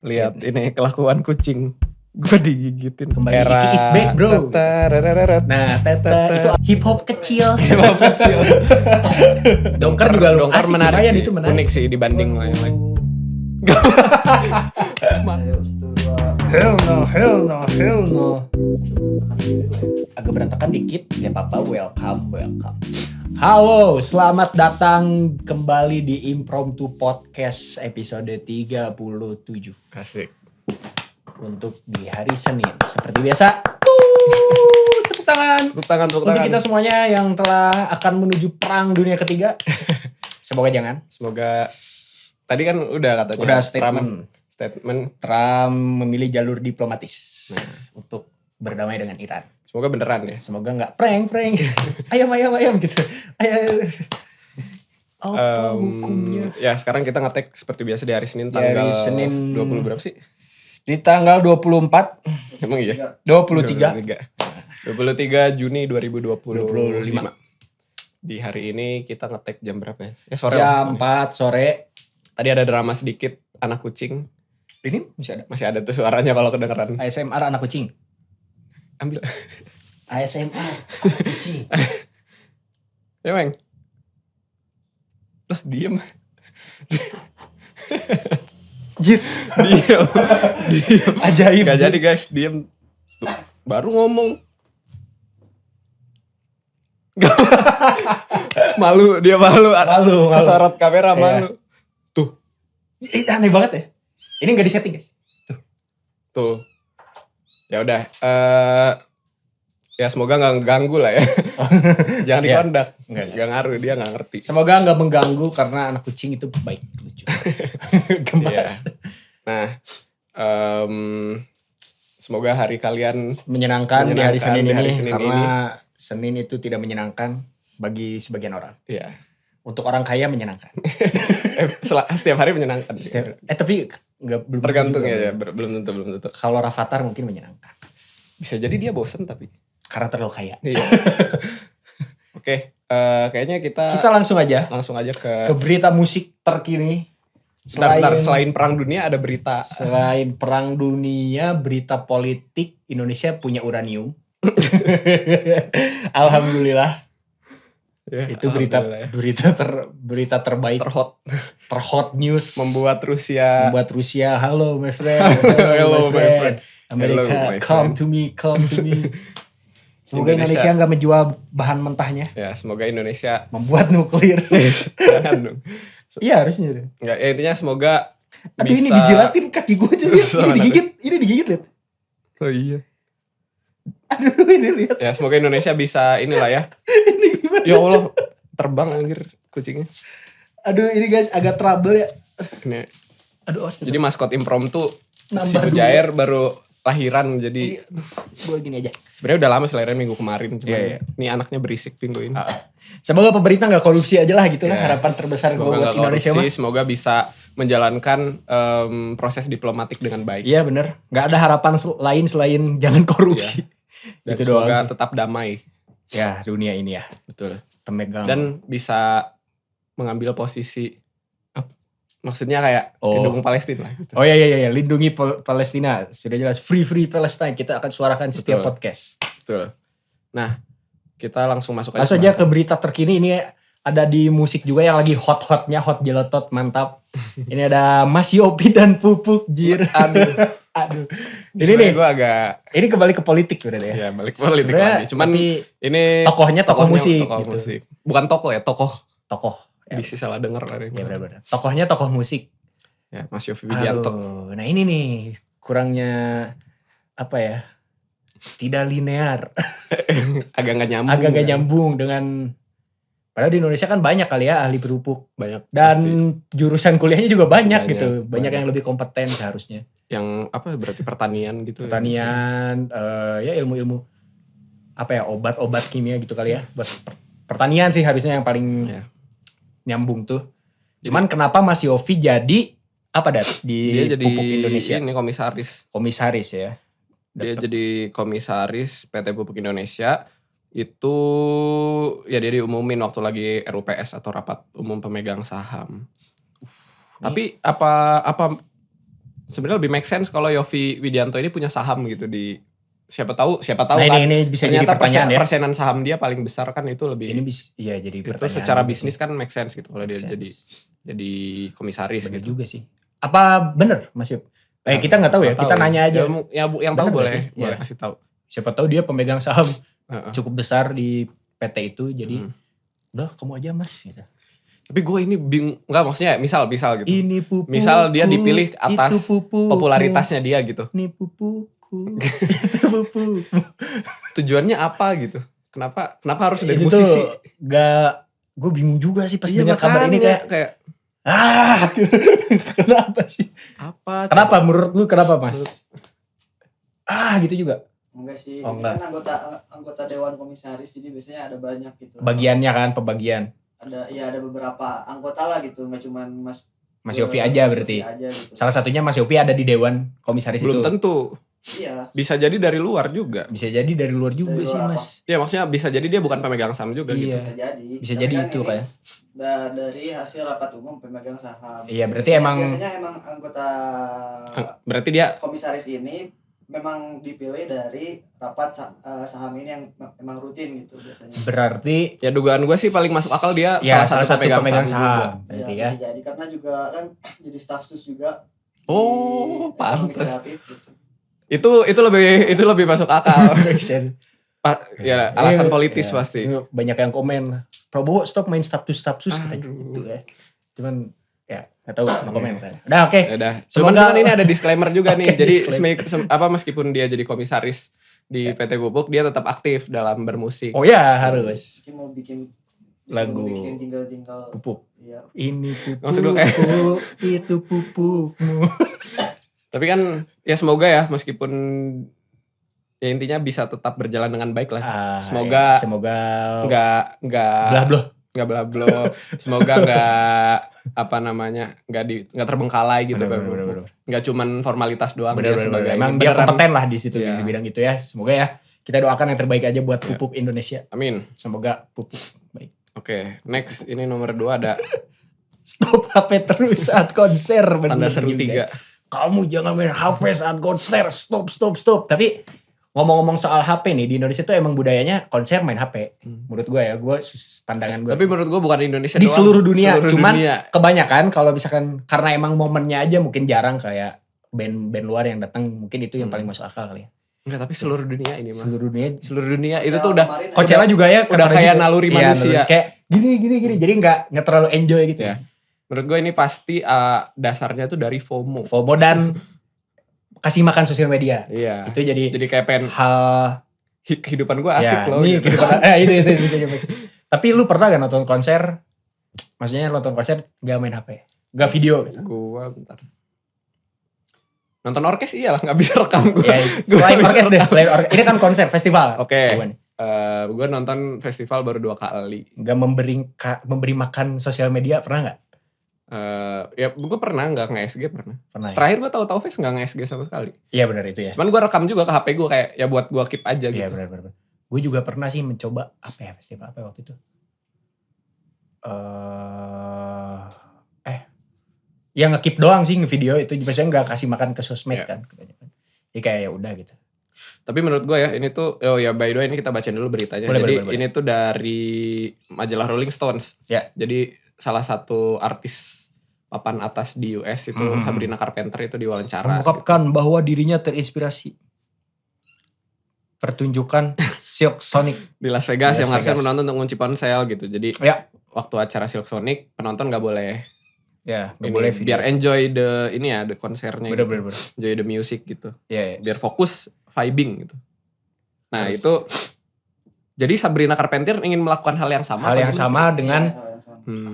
lihat ini kelakuan kucing. Gue digigitin. Kembali Iki is back, bro. Nah, itu hip hop kecil. Dongker juga Dongker asik, menarik lumayan sih. itu menarik. Unik sih dibanding lain-lain. Hell no. Agak berantakan dikit, gak apa-apa. Welcome. Halo, selamat datang kembali di Impromptu Podcast episode 37. Asik. Untuk di hari Senin. Seperti biasa, tepuk tangan. Untuk kita semuanya yang telah akan menuju perang dunia ketiga. Semoga jangan. Semoga tadi kan udah katanya. Udah statement. Trump memilih jalur diplomatis untuk berdamai dengan Iran. Semoga beneran ya. Semoga nggak prank. ayam gitu. Apa hukumnya? Ya sekarang kita ngetek seperti biasa di hari Senin tanggal Senin 20 berapa sih? Di tanggal 24. Emang iya? 23 Juni 2025. Di hari ini kita ngetek jam berapa ya? Ya sore jam 4 sore. Tadi ada drama sedikit anak kucing. Ini masih ada? Masih ada tuh suaranya kalau kedengeran. ASMR anak kucing. Ambil. ASMR kucing. Ya Meng. Lah diem. Jir. Diem. Ajaib. Gak jadi guys, diem. Baru ngomong. Malu, dia malu. Kesorot kamera malu. Tuh. Ini aneh banget ya. Ini gak disetting guys. Tuh. Ya udah. Ya semoga gak ganggu lah ya. Jangan dikondak. Gak ngaruh, dia gak ngerti. Semoga gak mengganggu karena anak kucing itu baik, lucu. Gemas. Nah. Semoga hari kalian menyenangkan di hari Senin di ini. Senin karena Senin itu tidak menyenangkan bagi sebagian orang. Iya. Untuk orang kaya menyenangkan. Setiap hari menyenangkan. Tapi belum tergantung ya, belum tentu. Kalau Rafathar mungkin menyenangkan. Bisa jadi dia bosen tapi karena terlalu kaya. Iya. Oke, kayaknya kita langsung aja ke berita musik terkini. Selain perang dunia ada berita. Selain perang dunia, berita politik. Indonesia punya uranium. Alhamdulillah. Ya, itu berita terbaik, terhot news. Membuat Rusia. Hello my friend. Hello my friend. Amerika, come to me. Semoga Indonesia nggak menjual bahan mentahnya. Ya, semoga Indonesia membuat nuklir. Jangan dong. Iya harusnya. Enggak, ya intinya semoga aduh bisa. Ini dijilatin kaki gue aja. Ini digigit lihat. Oh iya. Aduh ini lihat. Ya semoga Indonesia bisa inilah ya. Ini gimana? Ya Allah, terbang anjir kucingnya. Aduh ini guys agak trouble ya. Ini. Aduh. Jadi maskot Impromptu si Mujair baru lahiran jadi. Gue gini aja. Sebenarnya udah lama sih lahiran minggu kemarin. Cuman ini anaknya berisik minggu ini. Semoga pemerintah gak korupsi aja lah gitu lah. Harapan terbesar gue buat Indonesia mah. Semoga bisa menjalankan proses diplomatik dengan baik. Iya bener. Gak ada harapan lain selain jangan korupsi. Dan itu semoga tetap damai. Ya dunia ini ya. Betul. Pemegang. Dan bisa mengambil posisi. Maksudnya kayak lindungi Palestina lah. Gitu. Oh iya. Lindungi Palestina. Sudah jelas. Free Palestine. Kita akan suarakan setiap podcast. Betul. Nah. Kita langsung masuk aja. Langsung aja ke berita terkini. Ini ada di musik juga yang lagi hot-hotnya. Hot jeletot mantap. Ini ada Mas Yopi dan Pupuk. Jir. Aduh. Ini nih. Gue agak. Ini kembali ke politik berarti ya. Iya balik ke politik lagi. Cuman ini. Tokohnya tokoh musik. Tokoh musik. Bukan tokoh ya. Tokoh. Ya. Bisa salah denger. Ya benar-benar. Tokohnya tokoh musik. Ya Mas Yofi Widianto. Nah ini nih. Kurangnya. Apa ya. Tidak linear. Agak gak nyambung dengan. Padahal di Indonesia kan banyak kali ya ahli berpupuk. Banyak. Dan pasti. Jurusan kuliahnya juga banyak gitu. Banyak yang lebih kompeten seharusnya. Yang apa berarti pertanian gitu. Pertanian. Ya ilmu-ilmu. Apa ya obat-obat kimia gitu kali ya. Buat pertanian sih harusnya yang paling nyambung tuh. Cuman kenapa Mas Yofi jadi. Apa di dia Pupuk Indonesia? Ini komisaris. Komisaris ya. Dia jadi komisaris PT Pupuk Indonesia. Itu ya dia diumumin waktu lagi RUPS atau rapat umum pemegang saham. Tapi apa sebenarnya lebih make sense kalau Yovie Widianto ini punya saham gitu di siapa tahu Nah, kan. ini bisa jadi pertanyaan ya. Persenan saham dia paling besar kan itu lebih. Ini bisa jadi itu pertanyaan. secara bisnis kan make sense gitu kalau dia jadi komisaris bener gitu. juga sih. Apa bener Mas Yop? Kita nggak tahu ya, kita nanya aja. Yang tahu boleh kasih tahu. Siapa tahu dia pemegang saham cukup besar di PT itu, jadi udah kamu aja Mas gitu. Tapi gue ini bingung, enggak maksudnya misal gitu. Ini pupuku, misal dia dipilih atas popularitasnya dia gitu. Ini pupuku, itu pupuku. Tujuannya apa gitu? Kenapa harus dari itu musisi? Gue bingung juga sih pas dengar kabar ini kayak kenapa sih? Kenapa menurut lu kenapa Mas? Gitu juga. Enggak sih, Oh, ini kan anggota dewan komisaris, jadi biasanya ada banyak gitu. Bagiannya kan, pembagian. Ada beberapa anggota lah gitu, nggak cuma Mas Yovie aja berarti. Gitu. Salah satunya Mas Yovie ada di dewan komisaris Belum itu. Belum tentu. Iya. Bisa jadi dari luar juga. Bisa jadi dari luar juga dari luar sih Mas. Iya maksudnya bisa jadi dia bukan pemegang saham juga gitu. Bisa jadi kan itu kayak. Dari hasil rapat umum pemegang saham. Iya berarti biasanya emang anggota. Berarti dia komisaris ini memang dipilih dari rapat saham ini yang memang rutin gitu biasanya. Berarti ya dugaan gue sih paling masuk akal dia salah satu pemegang saham. Berarti ya. Bisa jadi karena juga kan jadi staff sus juga. Pantes. Gitu. Itu lebih masuk akal. Ya alasan politis pasti. Banyak yang komen, Prabowo stop main staff sus katanya gitu ya. Cuman ya nggak tahu no komen. Udah oke. Semoga ini ada disclaimer juga nih. Jadi meskipun dia jadi komisaris di PT Pupuk, dia tetap aktif dalam bermusik. Oh ya harus. Mau bikin lagu jingle Pupuk. Iya. Ini pupuk, itu pupukmu. Tapi kan ya semoga ya meskipun ya intinya bisa tetap berjalan dengan baik lah. Semoga nggak blah-blah. Semoga nggak terbengkalai gitu. Bener. Nggak cuman formalitas doang. Bener. Emang dia kompeten lah di situ di bidang itu ya. Semoga ya kita doakan yang terbaik aja buat Pupuk Indonesia. Amin. Semoga Pupuk baik. Oke, next ini nomor 2 ada stop HP terus saat konser. Tanda seru 3. Kamu jangan main HP saat konser. Stop. Tapi ngomong-ngomong soal HP nih, di Indonesia tuh emang budayanya konser main HP. Menurut gue ya, pandangan gue. Tapi menurut gue bukan di Indonesia di doang. Seluruh dunia. Kebanyakan kalau misalkan karena emang momennya aja mungkin jarang kayak band luar yang datang, mungkin itu yang paling masuk akal kali ya. Enggak, tapi seluruh dunia ini mah. Seluruh dunia itu tuh udah Coachella juga ya udah kayak naluri manusia. Kayak gini. Jadi enggak terlalu enjoy gitu ya. Menurut gue ini pasti dasarnya tuh dari FOMO dan kasih makan sosial media. Iya. Itu jadi kayak hal kehidupan gue asik loh. Nih, gitu. Itu bisa jadi. Tapi lu pernah gak nonton konser? Maksudnya nonton konser gak main HP? Gak video gitu? Gue bentar. Nonton orkes iyalah gak bisa rekam gue. Ya, selain orkes deh. Ini kan konser, festival. Oke. Gue nonton festival baru 2 kali. Gak memberi makan sosial media pernah gak? Ya gue pernah gak nge-SG pernah ya? Terakhir gue tahu Fest gak nge-SG sama sekali. Iya benar itu ya. Cuman gue rekam juga ke HP gue kayak ya buat gue keep aja gitu. Iya benar. Gue juga pernah sih mencoba festival apa waktu itu. Ya nge-keep doang sih nge-video itu. Biasanya gak kasih makan ke sosmed kan kebanyakan. Jadi kayak ya udah gitu. Tapi menurut gue ya ini tuh by the way ini kita bacain dulu beritanya. Boleh. Ini tuh dari majalah Rolling Stones. Ya. Jadi salah satu artis papan atas di US itu Sabrina Carpenter itu diwawancara. Mengungkapkan bahwa dirinya terinspirasi pertunjukan Silk Sonic di Las Vegas yang harusnya penonton untuk ngunci ponsel gitu. Jadi waktu acara Silk Sonic penonton nggak boleh boleh video. Biar enjoy the konsernya. Bener. Enjoy the music gitu. Iya. Biar fokus vibing gitu. Nah itu jadi Sabrina Carpenter ingin melakukan hal yang sama. Dengan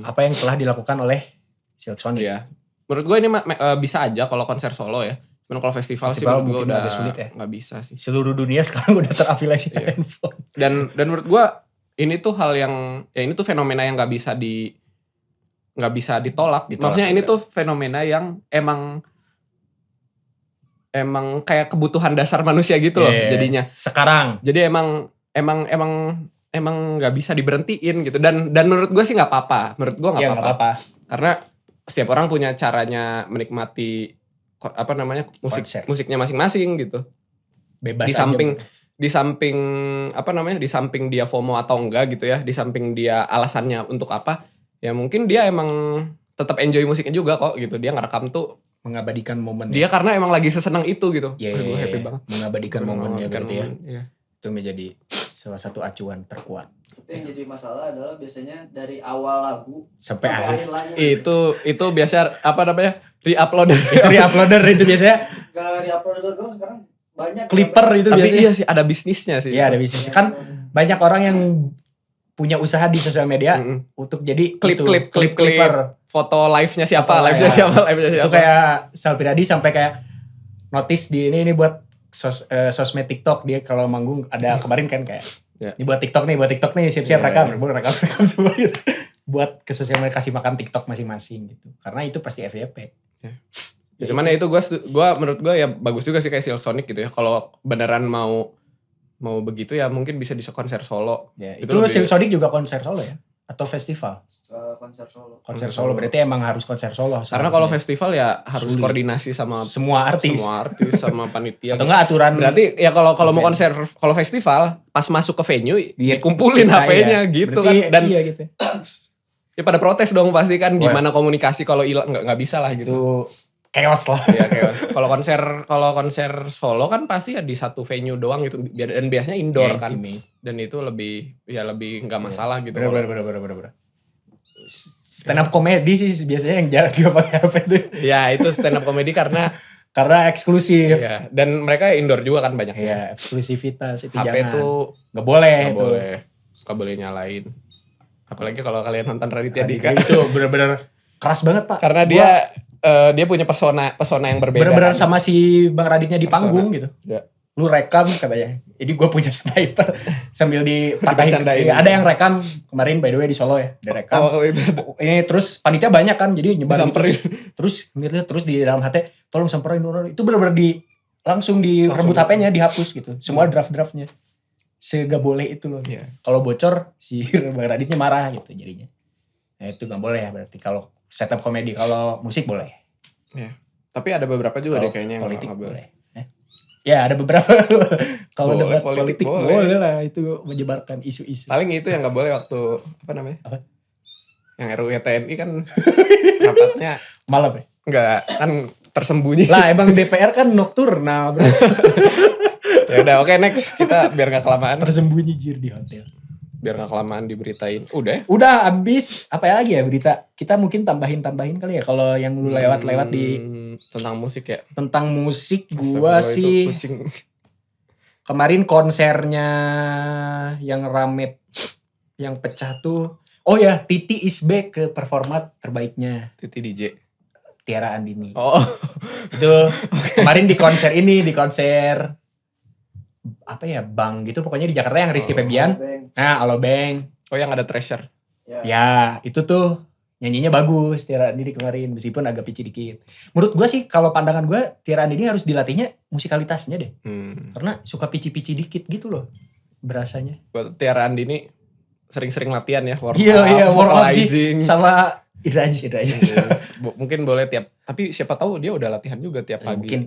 apa yang telah dilakukan oleh Silk Sonic. Iya. Menurut gue ini bisa aja kalau konser solo ya. Cuman kalau festival sih menurut gue udah agak sulit ya. Gak bisa sih. Seluruh dunia sekarang udah terafiliasi handphone. Dan menurut gue ini tuh hal yang ini tuh fenomena yang gak bisa ditolak. Maksudnya ini tuh fenomena yang emang kayak kebutuhan dasar manusia gitu loh jadinya. Sekarang. Jadi emang nggak bisa diberhentiin gitu. Dan menurut gue sih nggak apa-apa. Menurut gue nggak apa-apa. Karena setiap orang punya caranya menikmati musiknya masing-masing gitu. Bebas di samping di samping dia FOMO atau enggak gitu ya, di samping dia alasannya untuk apa, ya mungkin dia emang tetap enjoy musiknya juga kok gitu. Dia ngerekam tuh mengabadikan momen dia karena emang lagi sesenang itu gitu. Gue happy banget mengabadikan momennya berarti ya. Iya. Itu menjadi salah satu acuan terkuat. Tapi yang jadi masalah adalah biasanya dari awal lagu sampai akhir lagu. Itu biasa re-uploader. Itu re-uploader itu biasanya. Gak re-uploader doang, sekarang banyak Clipper itu tapi biasanya. iya sih ada bisnisnya sih. Iya ada bisnisnya. Kan banyak orang yang punya usaha di sosial media untuk jadi klip foto live-nya siapa, live-nya siapa. Itu kayak Sal Piradi sampai kayak notice di ini buat sosmed TikTok, dia kalau manggung ada kemarin kan kayak ini buat TikTok nih siap-siap rekam semua gitu. Buat ke sosial media kasih makan TikTok masing-masing gitu. Karena itu pasti FYP. Ya, cuman ya itu gue menurut gue ya bagus juga sih kayak Silsonic gitu ya. Kalau beneran mau begitu ya mungkin bisa di konser solo. Ya, itu Silsonic juga konser solo ya? Atau festival? Konser solo berarti emang harus konser solo. Karena kalau festival ya harus koordinasi sama semua artis sama panitia. Atau enggak aturan. Berarti ya kalau mau konser, kalau festival pas masuk ke venue dikumpulin HP-nya gitu kan. Dan iya gitu. Ya pada protes dong pasti kan, gimana komunikasi kalau hilang, nggak bisa lah gitu. Itu chaos lah. Iya chaos. Kalau konser solo kan pasti ya di satu venue doang gitu, dan biasanya indoor kan. Dan itu lebih nggak masalah gitu. Bener. Stand up comedy sih biasanya yang jarang gak pakai HP tuh. Ya itu stand up comedy karena eksklusif. Ya, dan mereka indoor juga kan banyaknya. Iya, eksklusivitas itu HP jangan. tuh nggak boleh. Nggak boleh nyalain. Apalagi kalau kalian nonton Raditya Dika itu bener-bener keras banget Pak. Karena dia punya persona yang berbeda. Bener-bener kan? Sama si Bang Raditnya di panggung gitu. Ya. Lu rekam katanya. Jadi gue punya sniper sambil dipatahin. Ada yang rekam kemarin by the way di Solo ya. Direkam. Itu. Ini terus panitia banyak kan, jadi nyebar samperin. Terus di dalam hati tolong samperin. Itu bener-bener langsung direbut HP-nya, dihapus gitu. Semua draft-draftnya. Segak boleh itu loh. Yeah. Kalau bocor si Bang Raditnya marah gitu jadinya. Nah itu gak boleh ya berarti kalau setup komedi. Kalau musik boleh. Yeah. Tapi ada beberapa juga deh kayaknya yang politik gak boleh. Ya ada beberapa. Kalau debat politik boleh lah, itu menyebarkan isu-isu. Paling itu yang gak boleh waktu apa? Yang RUU TNI kan rapatnya malam ya? Enggak, kan tersembunyi. Lah emang DPR kan nokturnal bro. Ya udah oke, next kita biar gak kelamaan. Tersembunyi jir di hotel. Biar gak kelamaan diberitain. Udah abis. Apa lagi ya berita? Kita mungkin tambahin kali ya. Kalau yang lu lewat di tentang musik ya. Tentang musik gua sih. Kemarin konsernya yang rame, yang pecah tuh. Oh ya, Titi is back ke performa terbaiknya. Titi DJ. Tiara Andini. Oh. Itu kemarin di konser apa ya, Bang gitu pokoknya di Jakarta yang Rizky Febian. Nah, Alo Bang. Oh, yang ada Treasure. Ya, itu tuh nyanyinya bagus Tiara Andini kemarin meskipun agak pici dikit. Menurut gue sih kalau pandangan gue Tiara Andini harus dilatihnya musikalitasnya deh. Karena suka pici-pici dikit gitu loh berasanya. Buat Tiara Andini sering-sering latihan ya, warm up sih sama Indra Ajis. Mungkin boleh tapi siapa tahu dia udah latihan juga tiap pagi. Mungkin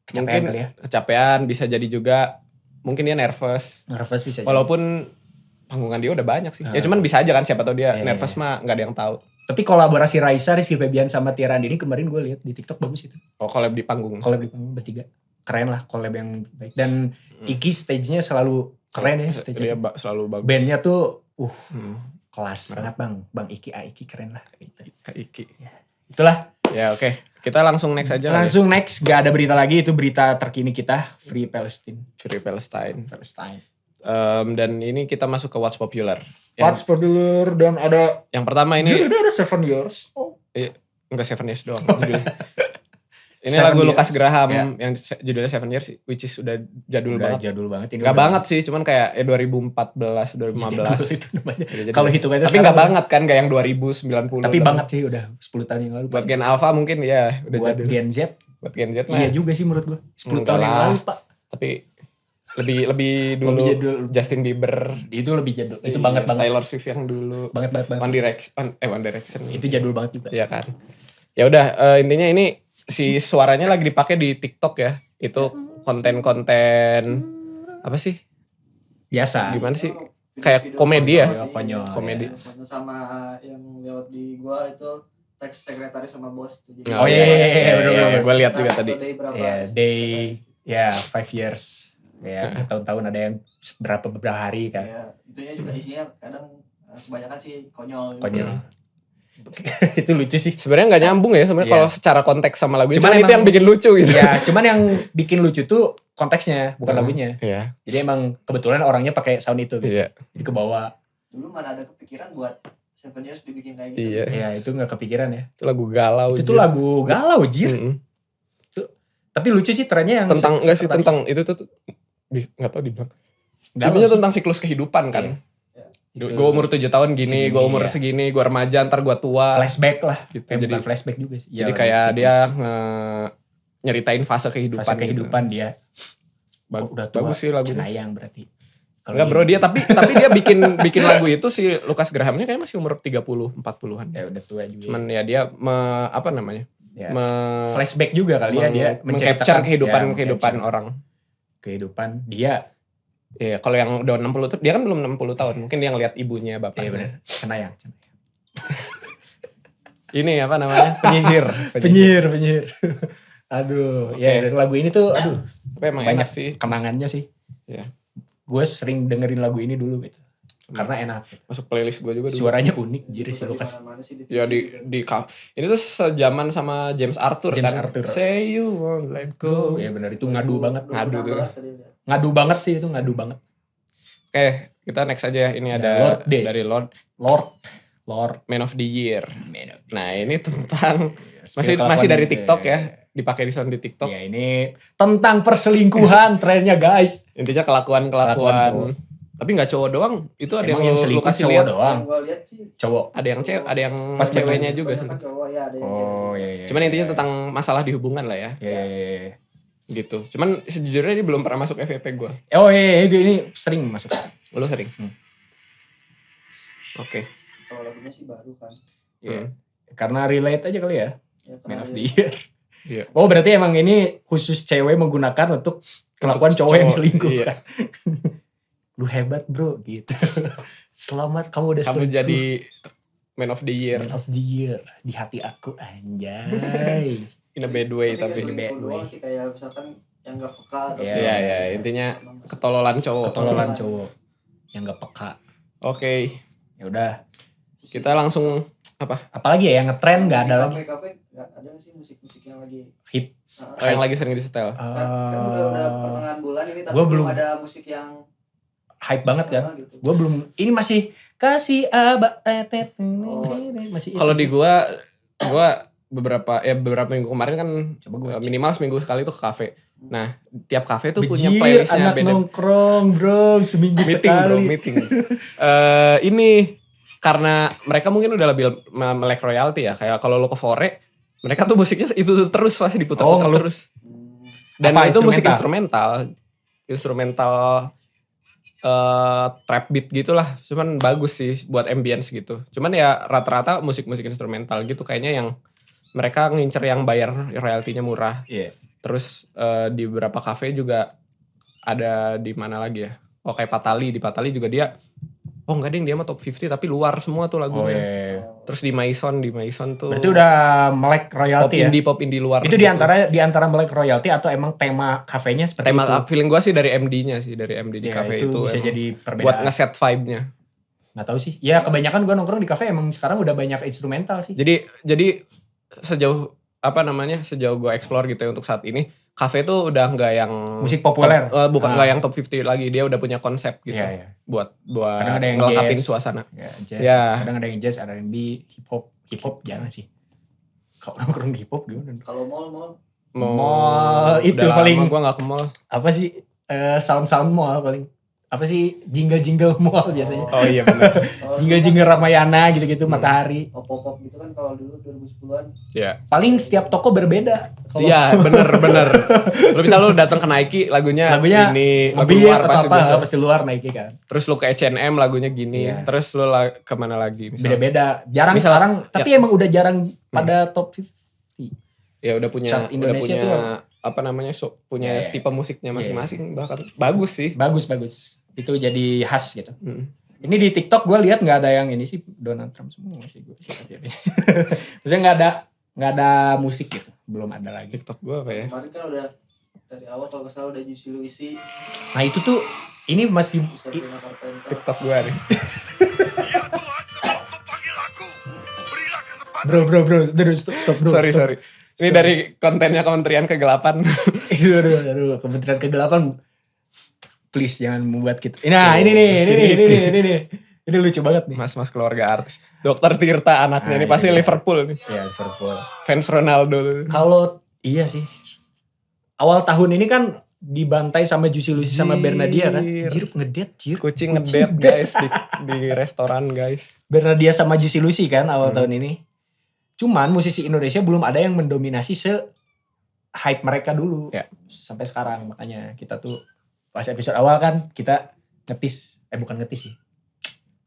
kecapean kali ya. Kecapean bisa jadi juga. Mungkin dia nervous bisa. Walaupun panggungan dia udah banyak sih. Ya cuman bisa aja kan, siapa tahu dia nervous mah nggak ada yang tahu. Tapi kolaborasi Raisa, Rizky Febian sama Tiara Andini kemarin gue lihat di TikTok bagus itu. Oh, collab di panggung bertiga. Keren lah collab yang baik. Dan Iki stage-nya selalu keren ya stage-nya. Dia selalu bagus. Bandnya tuh kelas banget Bang Iki keren lah. Iki. Ya. Itulah. Ya oke. Kita langsung next aja. Next, gak ada berita lagi, itu berita terkini kita, Free Palestine. Dan ini kita masuk ke What's Popular. What's Popular, dan ada yang pertama ini. Jadi ada 7 Years. Oh. Enggak 7 Years doang. Ini lagu Lucas Graham yang judulnya 7 Years, which is udah jadul banget. Ini gak banget sih, cuman kayak 2014, 2015. Itu namanya. Kalau hitungannya tapi gak banget kan, gak yang 2090. Tapi banget sih, udah 10 tahun yang lalu. Buat Gen Alpha mungkin ya udah buat jadul. Buat Gen Z mah. Iya juga sih menurut gue. 10 tahun yang lalu Pak. Tapi lebih dulu Justin Bieber. Itu lebih jadul. Itu banget. Taylor Swift yang dulu. Banget. One Direction. Itu jadul banget juga. Iya kan. Ya udah, intinya ini si suaranya lagi dipakai di TikTok ya. Itu konten-konten apa sih? Biasa. Gimana sih? Kayak komedi ya? Konyol. Komedi. Sama yang lewat di gua itu teks sekretaris sama bos tuh. Jadi Iya. Gue lihat juga tadi. Day 5 years. Ya, tahun-tahun ada yang beberapa hari kan. Ya, itunya juga isinya kadang kebanyakan sih konyol. Itu lucu sih. Sebenarnya nggak nyambung ya sebenarnya kalau secara konteks sama lagu. Cuman itu yang bikin lucu gitu. Ya, cuman yang bikin lucu tuh konteksnya, bukan lagunya. Iya. Jadi emang kebetulan orangnya pakai sound itu gitu. Iya. Jadi ke bawah. Dulu mana ada kepikiran buat 7 Years dibikin kayak gitu. Iya. Ya, itu gak kepikiran ya. Itu lagu galau. Itu tuh lagu galau, Jir. Tapi lucu sih trennya yang tentang enggak sih tentang itu tuh enggak tahu dibilang. Lagunya tentang siklus kehidupan kan. Gue umur 7 tahun gini, gue umur segini, gue remaja, ntar gue tua. Flashback lah. Gitu. Jadi flashback juga sih. Jadi kayak dia nyeritain fase kehidupan. Fase kehidupan gitu. Dia. Udah tua. Bagus sih lagunya. Cenayang berarti. Enggak bro, dia tapi dia bikin lagu itu si Lucas Grahamnya kayaknya masih umur 30-40-an. Ya udah tua juga. Cuman ya dia apa namanya? Ya, flashback juga kali ya dia men-capture kehidupan orang. Kehidupan dia. Iya, kalau yang udah 60 tuh dia kan belum 60 tahun. Mungkin dia ngeliat ibunya bapaknya. Iya benar. Cenayang. Ini apa namanya? Penyihir. Aduh, ya dari lagu ini tuh tapi emang banyak enak sih kenangannya sih. Iya. Gue sering dengerin lagu ini dulu gitu. Karena enak. Masuk playlist gue juga dulu. Suaranya unik, jadi si Lucas. Ya di ini tuh sejaman sama James Arthur kan. Say you won't let go. Ya benar, itu ngadu banget. Ngadu banget sih itu, ngadu banget. Oke, kita next aja ya. Ini ada dari Lord Man of the Year. Nah, ini tentang masih dari TikTok ya. Dipakai di sound di TikTok. Ya ini tentang perselingkuhan trennya guys. Intinya kelakuan. Tapi nggak cowok doang, itu ada yang lu kasih lihat doang. Yang gue lihat sih cowok. Ada yang pas ceweknya juga sih. Cowok ya, ada yang cewek. Iya. Cuman intinya tentang masalah di hubungan lah ya. Iya. Gitu. Cuman sejujurnya dia belum pernah masuk FYP gue. Oh iya, ini sering masuk. Lu sering? Oke. Kalau lagunya sih baru kan. Iya. Karena relate aja kali ya. Man of the Year. Iya. Oh berarti emang ini khusus cewek menggunakan untuk kelakuan cowok yang selingkuh kan. Lu hebat bro gitu. Selamat kamu udah selingkuh. Kamu jadi Man of the Year. Man of the Year di hati aku anjay. In a bad way tapi in a bad way. Sih kayak misalkan yang gak peka. Iya, intinya ketololan cowok. Yang gak peka. Oke. Ya udah. Kita langsung apa? Apalagi ya yang ngetren gak ada lagi. Kafe gak ada sih musik-musik yang lagi hip. Yang lagi sering di setel. Kan udah pertengahan bulan ini tapi belum ada musik yang hype banget kan. Gitu. Gue belum, ini masih kasih masih. Kalau di gue beberapa minggu kemarin kan minimal seminggu sekali tuh ke kafe. Nah, tiap kafe tuh punya playlistnya beda. Anak nongkrong bro, seminggu sekali. Meeting. Ini karena mereka mungkin udah lebih melek royalti ya. Kayak kalau lo ke Fore, mereka tuh musiknya itu terus pasti diputar-putar terus. Dan itu musik instrumental trap beat gitulah. Cuman bagus sih buat ambience gitu. Cuman ya rata-rata musik-musik instrumental gitu kayaknya yang mereka ngincer yang bayar royaltinya murah. Iya. Terus di beberapa kafe juga ada di mana lagi ya? Oh kayak Patali, di Patali juga dia enggak ding, dia mah top 50 tapi luar semua tuh lagunya. Terus di Maison tuh berarti udah melek royalti pop indie luar. Itu di antara melek royalti atau emang tema kafenya seperti itu? Feeling gue sih dari MD-nya sih, dari MD di kafe itu bisa jadi perbedaan. Buat ngeset vibe-nya. Nggak tahu sih. Ya kebanyakan gue nongkrong di kafe emang sekarang udah banyak instrumental sih. Jadi sejauh gue explore gitu ya untuk saat ini, kafe tuh udah nggak yang musik populer, nggak yang top 50 lagi, dia udah punya konsep gitu. Buat ngelengkapin suasana. Jazz, kadang ada yang jazz, ada R&B, hip hop jangan sih. Kalau nongkrong hip hop gimana? Kalau mall itu paling. Gue nggak ke mall. Apa sih sound mall paling? Apa sih jingle mall biasanya? Oh iya benar. jingle Ramayana gitu-gitu, Matahari. Pop gitu kan kalau dulu 2010-an. Iya. Paling setiap toko berbeda. Iya, bener. Lu datang ke Nike, lagunya ini, lagu luar pasti luar Nike kan. Terus lu ke H&M lagunya gini, terus lu kemana lagi? Beda-beda. Jarang sekarang, tapi emang udah jarang pada top 50. Ya udah punya Indonesia tuh punya tipe musiknya masing-masing, bahkan bagus sih. Bagus. Itu jadi khas gitu. Ini di TikTok gue lihat nggak ada yang ini sih Donald Trump semua sih gue. Maksudnya nggak ada musik gitu, belum ada lagi. TikTok gue apa ya? Kemarin kan udah dari awal kalau nggak salah udah Juicy Luicy. Nah itu tuh ini masih TikTok gue nih. Bro, stop bro. Sorry. Ini dari kontennya Kementerian Kegelapan. Aduh, Kementerian Kegelapan. Please jangan membuat kita. Nah, ini nih. Ini lucu banget nih. Mas keluarga artis. Dokter Tirta anaknya ini pasti Liverpool nih. Iya, Liverpool. Fans Ronaldo. Kalau iya sih. Awal tahun ini kan dibantai sama Juicy Luicy sama Bernadia kan. Ngedate. Kucing ngedate guys di restoran guys. Bernadia sama Juicy Luicy kan awal tahun ini. Cuman musisi Indonesia belum ada yang mendominasi hype mereka dulu. Ya. Sampai sekarang. Makanya kita tuh pas episode awal kan kita bukan ngetis sih.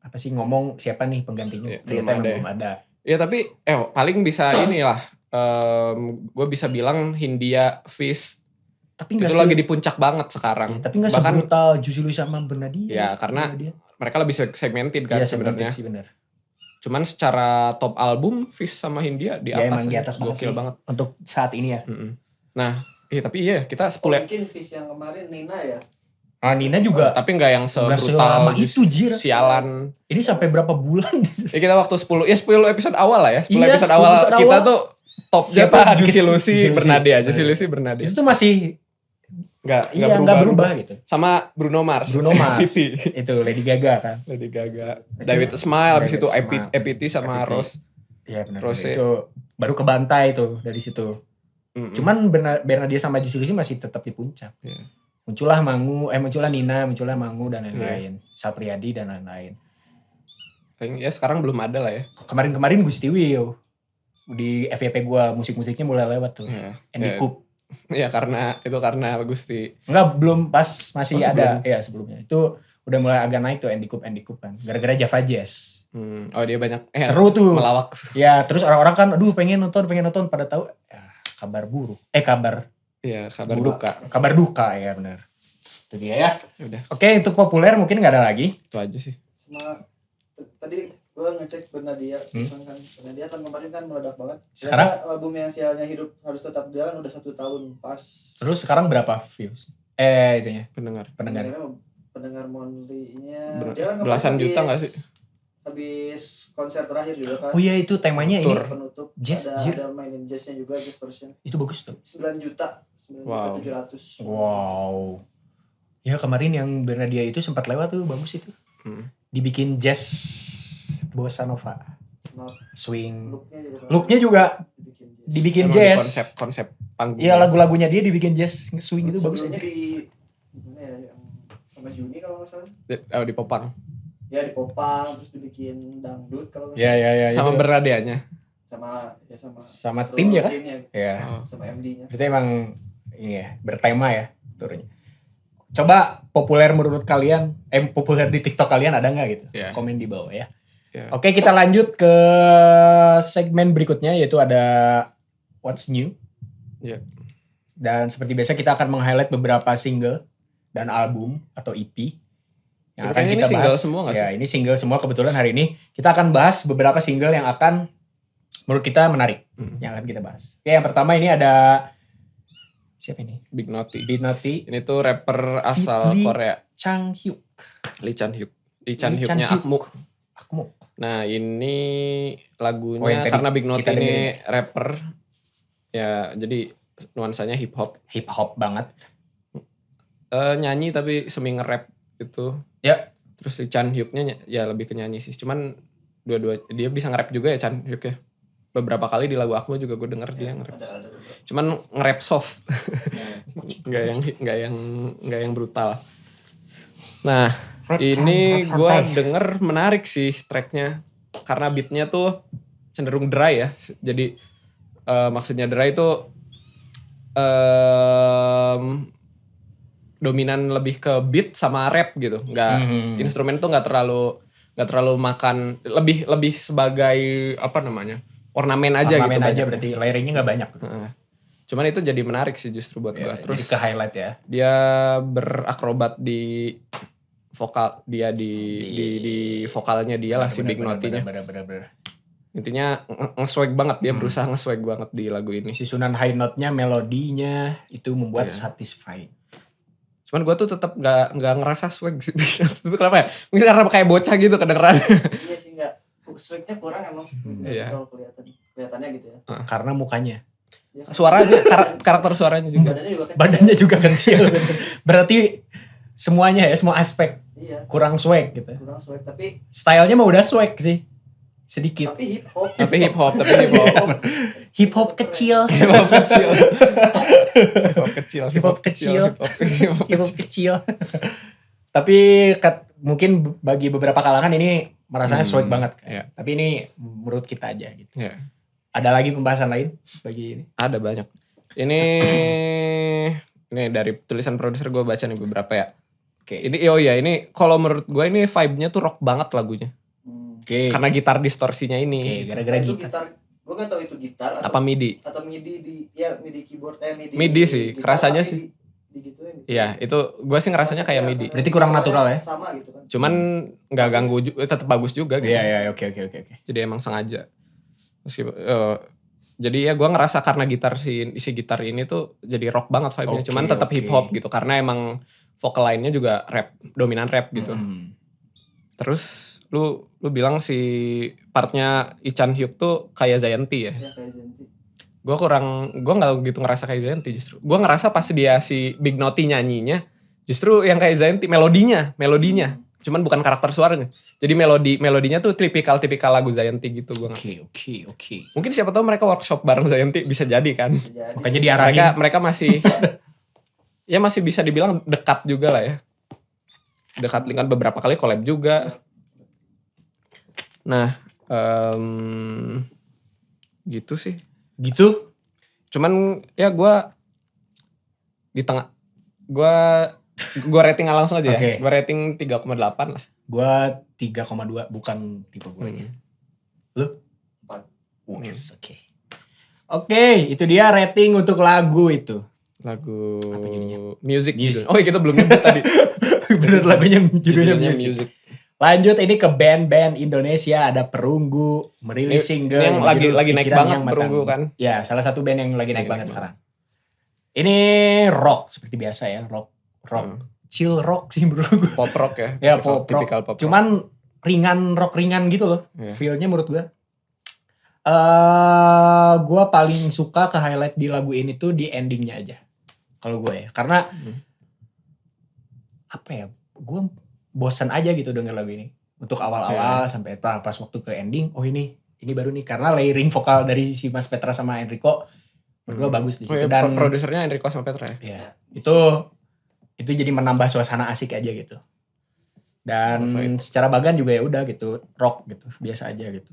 Apa sih ngomong siapa nih penggantinya? Ternyata belum ada. Ya tapi paling bisa inilah. Gue bisa bilang Hindia Fizz. Tapi itu lagi di puncak banget sekarang. Tapi gak sebrutal Juicy Luicy sama Bernadia. Ya karena mereka lebih segmented kan sebenarnya. Sih bener. Cuman secara top album Fizz sama Hindia di atas. Emang di atas gokil banget. Untuk saat ini ya. Nah, tapi kita 10 mungkin Fizz yang kemarin Nina ya. Nina juga. Tapi gak yang sebrutal itu jir. Sialan. Ini sampai berapa bulan? Ya kita waktu 10 episode awal lah ya. 10 episode awal kita tuh topnya tuh Juicy Luicy Bernadia. Itu tuh masih Gak berubah gitu. Sama Bruno Mars. Itu Lady Gaga kan. David Smile, abis itu EPT sama Rose. Iya benar. Itu baru kebantai tuh dari situ. Cuman Bernadia sama Juicy Luicy masih tetap di puncak. Muncullah Nina, muncullah Mangu dan lain-lain. Sapriadi dan lain-lain. Ya sekarang belum ada lah ya. Kemarin Gusti Wio. Di FYP gua musik-musiknya mulai lewat tuh. Andy Coop. Ya karena Gusti. Enggak, belum pas masih ada. Iya sebelumnya. Itu udah mulai agak naik tuh Andy Coop kan. Gara-gara Java Jazz. Dia banyak seru tuh. Melawak. Ya terus orang-orang kan pengen nonton pada tahu kabar buruk. Kabar duka. Kabar duka ya benar. Itu dia ya. Udah. Oke, untuk populer mungkin nggak ada lagi. Itu aja sih. Sama tadi gue ngecek Bernadia, kan Bernadia tahun kemarin kan meledak banget. Sekarang album yang sialnya hidup harus tetap jalan udah 1 tahun pas. Terus sekarang berapa views? Itunya pendengar monthly-nya dia kan belasan juta nggak sih? Habis konser terakhir juga kan. Oh iya itu temanya ini penutup. Jazz, ada mainin jazznya juga, jazz version. Itu bagus tuh. 9 juta 700. Wow. Ya kemarin yang Bernadia itu sempat lewat tuh bagus itu. Dibikin jazz bossa nova. Swing. Looknya juga dibikin jazz. Konsep panggung. Iya lagu-lagunya dia dibikin jazz swing itu bagus. Sebelumnya di mana ya yang sama Juni kalau nggak salah. Di Popang. Ya di Popang terus dibikin dangdut kalau nggak salah. Ya. Sama Bernadianya. Sama tim ya kan? Iya. Sama MD-nya. Berarti emang ini ya bertema ya turunnya. Coba populer menurut kalian, populer di TikTok kalian ada nggak gitu? Yeah. Komen di bawah ya. Oke, kita lanjut ke segmen berikutnya yaitu ada What's New. Dan seperti biasa kita akan meng-highlight beberapa single dan album atau EP yang akan kita bahas. Ini single semua nggak sih? Ya, ini single semua kebetulan hari ini kita akan bahas beberapa single yang akan menurut kita menarik yang akan kita bahas. Oke, yang pertama ini ada siapa ini? Big Naughty. Ini tuh rapper asal Korea. Lee Chan Hyuk-nya Akmuk. Nah ini lagunya karena Big Naughty ini rapper. Ya jadi nuansanya hip hop banget. Nyanyi tapi semi nge-rap gitu. Ya. Terus si Chan Hyuk-nya ya lebih ke nyanyi sih. Cuman dua-dua dia bisa nge-rap juga ya Chan Hyuk ya. Beberapa kali di lagu Akmu juga gue denger dia nge-rap. Cuman nge-rap soft. Enggak yang brutal. Nah, ini gue denger menarik sih tracknya. Karena beatnya tuh cenderung dry ya. Jadi maksudnya dry itu dominan lebih ke beat sama rap gitu. Instrumen tuh nggak terlalu makan, lebih sebagai apa namanya? Ornamen aja gitu. Ornamen aja berarti layeringnya nggak banyak. Cuman itu jadi menarik sih justru buat gue. Terus jadi ke highlight ya. Dia berakrobat di vokal dia di vokalnya dia lah, si Big Naughty-nya. Bener. Intinya nge-swag banget, dia berusaha nge-swag banget di lagu ini. Si Sunan high note-nya, melodinya itu membuat satisfying. Cuman gue tuh tetap gak ngerasa swag sih. Itu kenapa ya? Mungkin karena kayak bocah gitu kedengeran. Iya sih, gak. Swagnya kurang emang. Kalau kelihatannya gitu ya. Karena mukanya. Suaranya, karakter suaranya juga. Badannya juga kecil. Berarti semuanya ya, semua aspek. Iya. Kurang swag gitu. Kurang swag, tapi stylenya mah udah swag sih. Sedikit. Tapi hip hop. Hip hop kecil. Tapi mungkin bagi beberapa kalangan ini merasanya swag banget. Iya. Tapi ini menurut kita aja gitu. Iya. Ada lagi pembahasan lain bagi ini? Ada banyak. Ini dari tulisan produser gue baca nih beberapa ya. Oke. Ini kalau menurut gue ini vibe-nya tuh rock banget lagunya. Oke. Karena gitar distorsinya ini. Oke, gara-gara gitar. Gue gak tau itu gitar apa MIDI. Atau MIDI MIDI keyboard MIDI sih, kerasanya sih. Iya, itu gue sih ngerasanya kayak MIDI. Berarti kurang natural ya? Sama gitu kan. Cuman nggak ganggu, tetap bagus juga gitu. Iya, oke. Jadi emang sengaja. Jadi ya gue ngerasa karena isi gitar ini tuh jadi rock banget vibe-nya. Cuman tetap hip hop gitu, karena emang vokal lainnya juga rap, dominan rap gitu. Terus lu bilang si partnya Ichan Hyuk tuh kayak Zayanti ya? Iya, kayak Zayanti. Gue gak gitu ngerasa kayak Zayanti justru. Gue ngerasa pas dia si Big Naughty nyanyinya, justru yang kayak Zayanti, melodinya. Cuman bukan karakter suaranya. Jadi melodinya tuh tipikal lagu Zayanti gitu. Oke. Mungkin siapa tahu mereka workshop bareng Zayanti, bisa jadi kan. Makanya diarahin. Mereka masih, ya masih bisa dibilang dekat juga lah ya. Dekat dengan beberapa kali collab juga. Nah, gitu sih. Gitu? Cuman ya gue di tengah, gue rating langsung aja ya. Gue rating 3,8 lah. Gue 3,2, bukan tipe gue aja. Lu? 4. Oke, itu dia rating untuk lagu itu. Lagu apa judulnya? Music. Oh iya, kita belum nyebut tadi. Bener, lagunya judulnya Music. Lanjut ini ke band-band Indonesia. Ada Perunggu merilis single yang lagi naik banget Perunggu kan. Ya, salah satu band yang lagi naik banget sekarang. Ini rock seperti biasa ya, rock. Chill rock sih menurut gue. Pop rock ya. Ya pop rock. Cuman ringan gitu loh. Yeah. Feel-nya menurut gue. Gue paling suka ke highlight di lagu ini tuh di endingnya aja. Kalau gue ya. Karena apa ya, gue bosan aja gitu denger lagu ini. Untuk awal-awal sampai pas waktu ke ending, oh ini baru nih. Karena layering vokal dari si Mas Petra sama Enrico menurut gue bagus di situ. Dan produsernya Enrico sama Petra ya? Iya. Itu jadi menambah suasana asik aja gitu. Dan secara bagan juga ya udah gitu, rock gitu, biasa aja gitu.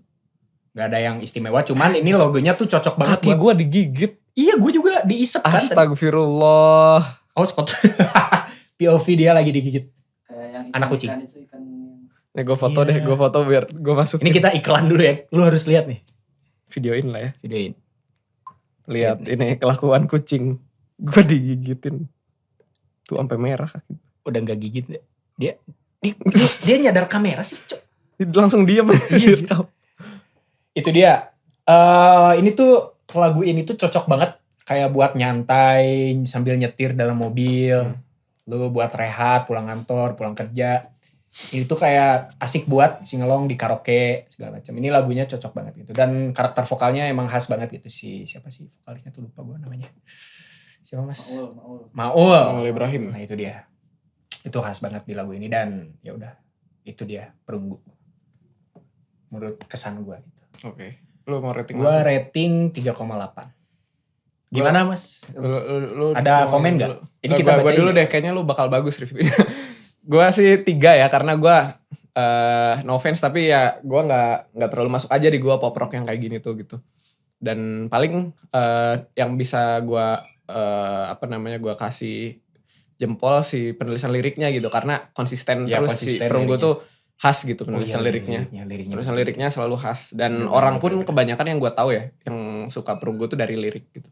Gak ada yang istimewa, cuman ini logonya tuh cocok banget. Kaki gue digigit. Iya, gue juga diisep kan. Astagfirullah. Oh, Scott. POV dia lagi digigit. Anak kucing. Nih gue foto deh, gue foto biar gue masuk. Ini kita iklan dulu ya, lu harus lihat nih. Videoin lah ya. Videoin. Lihat ini kelakuan kucing. Gue digigitin. Tuh sampai merah kaki. Udah gak gigit deh. Dia nyadar kamera sih, Cok. Langsung diem. Itu dia. Ini tuh lagu ini tuh cocok banget kayak buat nyantai sambil nyetir dalam mobil. Lu buat rehat, pulang kantor, pulang kerja. Ini tuh kayak asik buat singelong di karaoke segala macam. Ini lagunya cocok banget gitu. Dan karakter vokalnya emang khas banget gitu. Siapa sih vokalisnya tuh, lupa gue namanya. Siapa Mas? Maul Ibrahim. Nah itu dia. Itu khas banget di lagu ini dan ya udah itu dia Perunggu. Menurut kesan gue gitu. Oke. Lu mau rating? Gue rating 3,8. Gimana Mas? Lu ada komen gak? Ini kita baca dulu deh, kayaknya lu bakal bagus reviewnya. Gue sih 3 ya, karena gue no offense tapi ya gue nggak terlalu masuk aja di gue pop rock yang kayak gini tuh gitu. Dan paling yang bisa gue gue kasih jempol si penulisan liriknya gitu, karena konsisten ya, terus si Perunggu tuh khas gitu penulisan liriknya. Penulisan liriknya selalu khas dan orang pun kebanyakan yang gue tahu ya yang suka Perunggu tuh dari lirik gitu.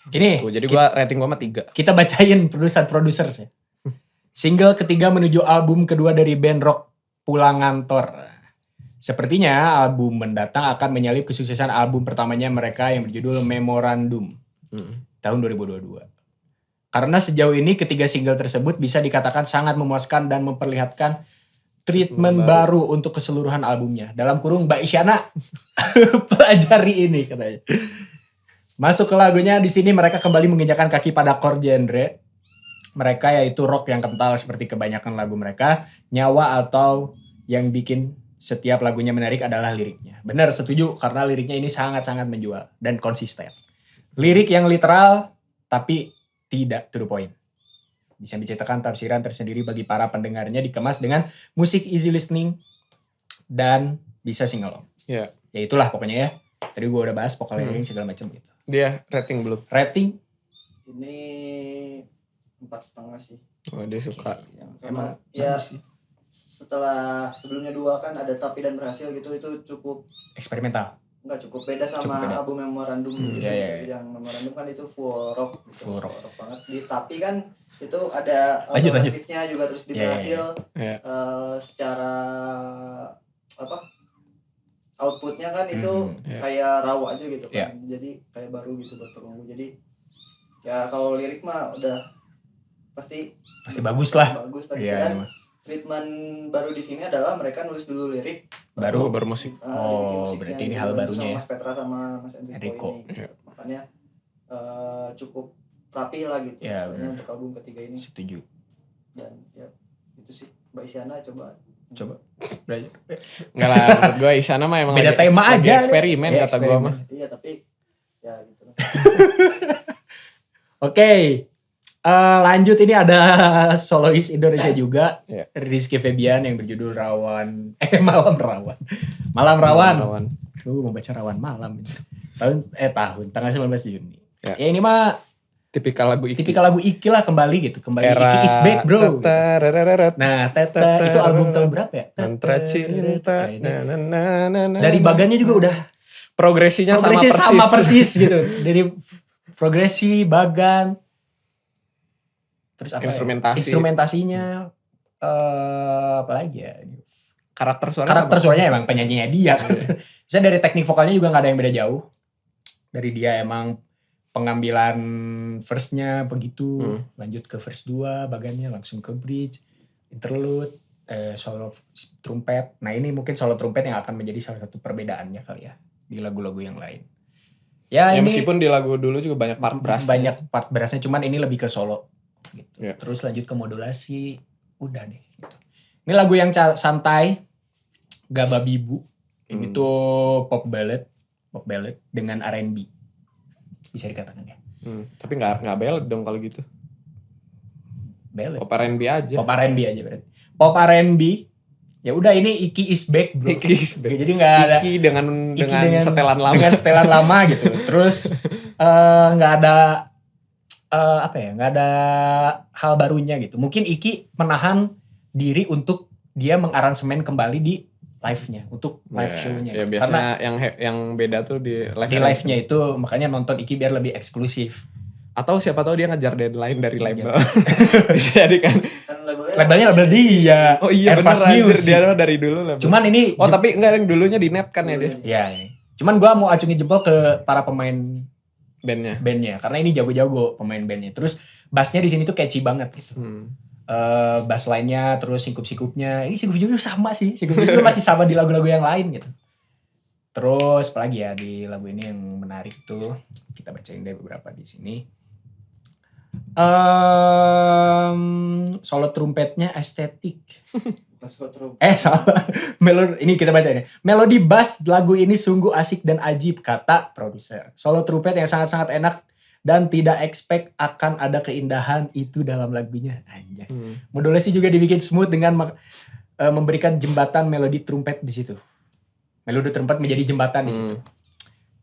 Ini. Tuh, jadi rating gua mah 3. Kita bacain produser sih. Single ketiga menuju album kedua dari band rock Pulang Ngantor. Sepertinya album mendatang akan menyalip kesuksesan album pertamanya mereka yang berjudul Memorandum tahun 2022. Karena sejauh ini ketiga single tersebut bisa dikatakan sangat memuaskan dan memperlihatkan treatment baru untuk keseluruhan albumnya. Dalam kurung Mbak Isyana pelajari ini katanya. Masuk ke lagunya, di sini mereka kembali menginjakan kaki pada core genre mereka, yaitu rock yang kental seperti kebanyakan lagu mereka. Nyawa atau yang bikin setiap lagunya menarik adalah liriknya. Benar, setuju, karena liriknya ini sangat-sangat menjual dan konsisten. Lirik yang literal tapi tidak to the point. Bisa menciptakan tafsiran tersendiri bagi para pendengarnya, dikemas dengan musik easy listening dan bisa sing along. Ya. Ya itulah pokoknya ya. Tadi gue udah bahas vokal yang segala macam gitu. Dia rating belum? Rating? Ini 4,5 sih. Oh, dia suka. Emang ya sih. Setelah sebelumnya 2 kan ada Tapi dan Berhasil gitu, itu cukup eksperimental. Enggak, cukup beda sama album Memorandum gitu. Yang Memorandum kan itu full rock gitu. Full rock banget. Tapi kan itu ada alternatifnya juga, terus di Berhasil secara outputnya kan itu kayak raw aja gitu kan. Jadi kayak baru gitu buat penunggu. Jadi ya kalau lirik mah udah pasti bagus lah. Bagus tapi kan treatment baru di sini adalah mereka nulis dulu lirik baru musik. Berarti ini hal barunya ya. Mas Petra sama Mas Enrico ini. Gitu. Makanya cukup rapi lah gitu. Untuk album ketiga ini. Setuju. Dan ya itu sih Mbak Isyana coba belajar. Enggak lah, menurut gue Isyana mah emang beda tema aja. Eksperimen kata gue mah. Iya, tapi ya gitu. Oke. Lanjut, ini ada solois Indonesia juga, Rizky Febian yang berjudul Malam Rawan. Lu mau baca Rawan Malam tahun tanggal 19 Juni. Ya ini mah tipikal lagu Iki lah, kembali Iki is back bro. Nah, itu album tahun berapa ya? Mantra Cinta. Dari bagannya juga udah progresinya sama persis gitu. Dari progresi, bagan, terus apa instrumentasinya, apa lagi ya? Karakter suaranya emang penyanyinya dia. Bisa dari teknik vokalnya juga nggak ada yang beda jauh. Dari dia emang pengambilan verse-nya begitu, lanjut ke verse 2, bagannya langsung ke bridge, interlude, solo trumpet. Nah ini mungkin solo trumpet yang akan menjadi salah satu perbedaannya kali ya di lagu-lagu yang lain. Ya ini meskipun di lagu dulu juga banyak part brass. Banyak part brassnya, cuman ini lebih ke solo. Gitu. Terus lanjut ke modulasi, udah deh. Gitu. Ini lagu yang santai, gak babibu. Ini tuh pop ballad dengan R&B, bisa dikatakan ya. Tapi nggak ballad dong kalau gitu. Ballad. Pop R&B aja. Pop R&B aja berarti. Pop R&B. Ya udah, ini Iki is back bro. Iki is back. Jadi nggak ada. Iki dengan setelan lama. Dengan setelan lama gitu. Terus nggak ada nggak ada hal barunya gitu. Mungkin Iki menahan diri untuk dia mengaransemen kembali di live-nya, untuk live show-nya. Ya, gitu. biasanya karena yang beda tuh di live-nya itu, makanya nonton Iki biar lebih eksklusif. Atau siapa tahu dia ngejar deadline dari label. Bisa jadi kan. Labelnya label dia. Oh iya bener, anjir, dia dari dulu label. Cuman ini tapi enggak, yang dulunya di net kan ya dia. Iya. Cuman gua mau acungin jempol ke para pemain bandnya, karena ini jago-jago pemain bandnya. Terus bassnya di sini tuh catchy banget gitu. Bass line-nya, terus sikup-sikupnya. Ini sikup-sikupnya sama sih. Sikup-sikupnya masih sama di lagu-lagu yang lain gitu. Terus apalagi ya di lagu ini yang menarik tuh, kita bacain deh beberapa di sini. Solo trumpetnya estetik. Salah. Ini kita baca ini. Melodi bass lagu ini sungguh asik dan ajib, kata produser. Solo trumpet yang sangat-sangat enak dan tidak expect akan ada keindahan itu dalam lagunya. Anjay. Modulasi juga dibikin smooth dengan memberikan jembatan melodi trumpet di situ. Melodi trumpet menjadi jembatan di situ.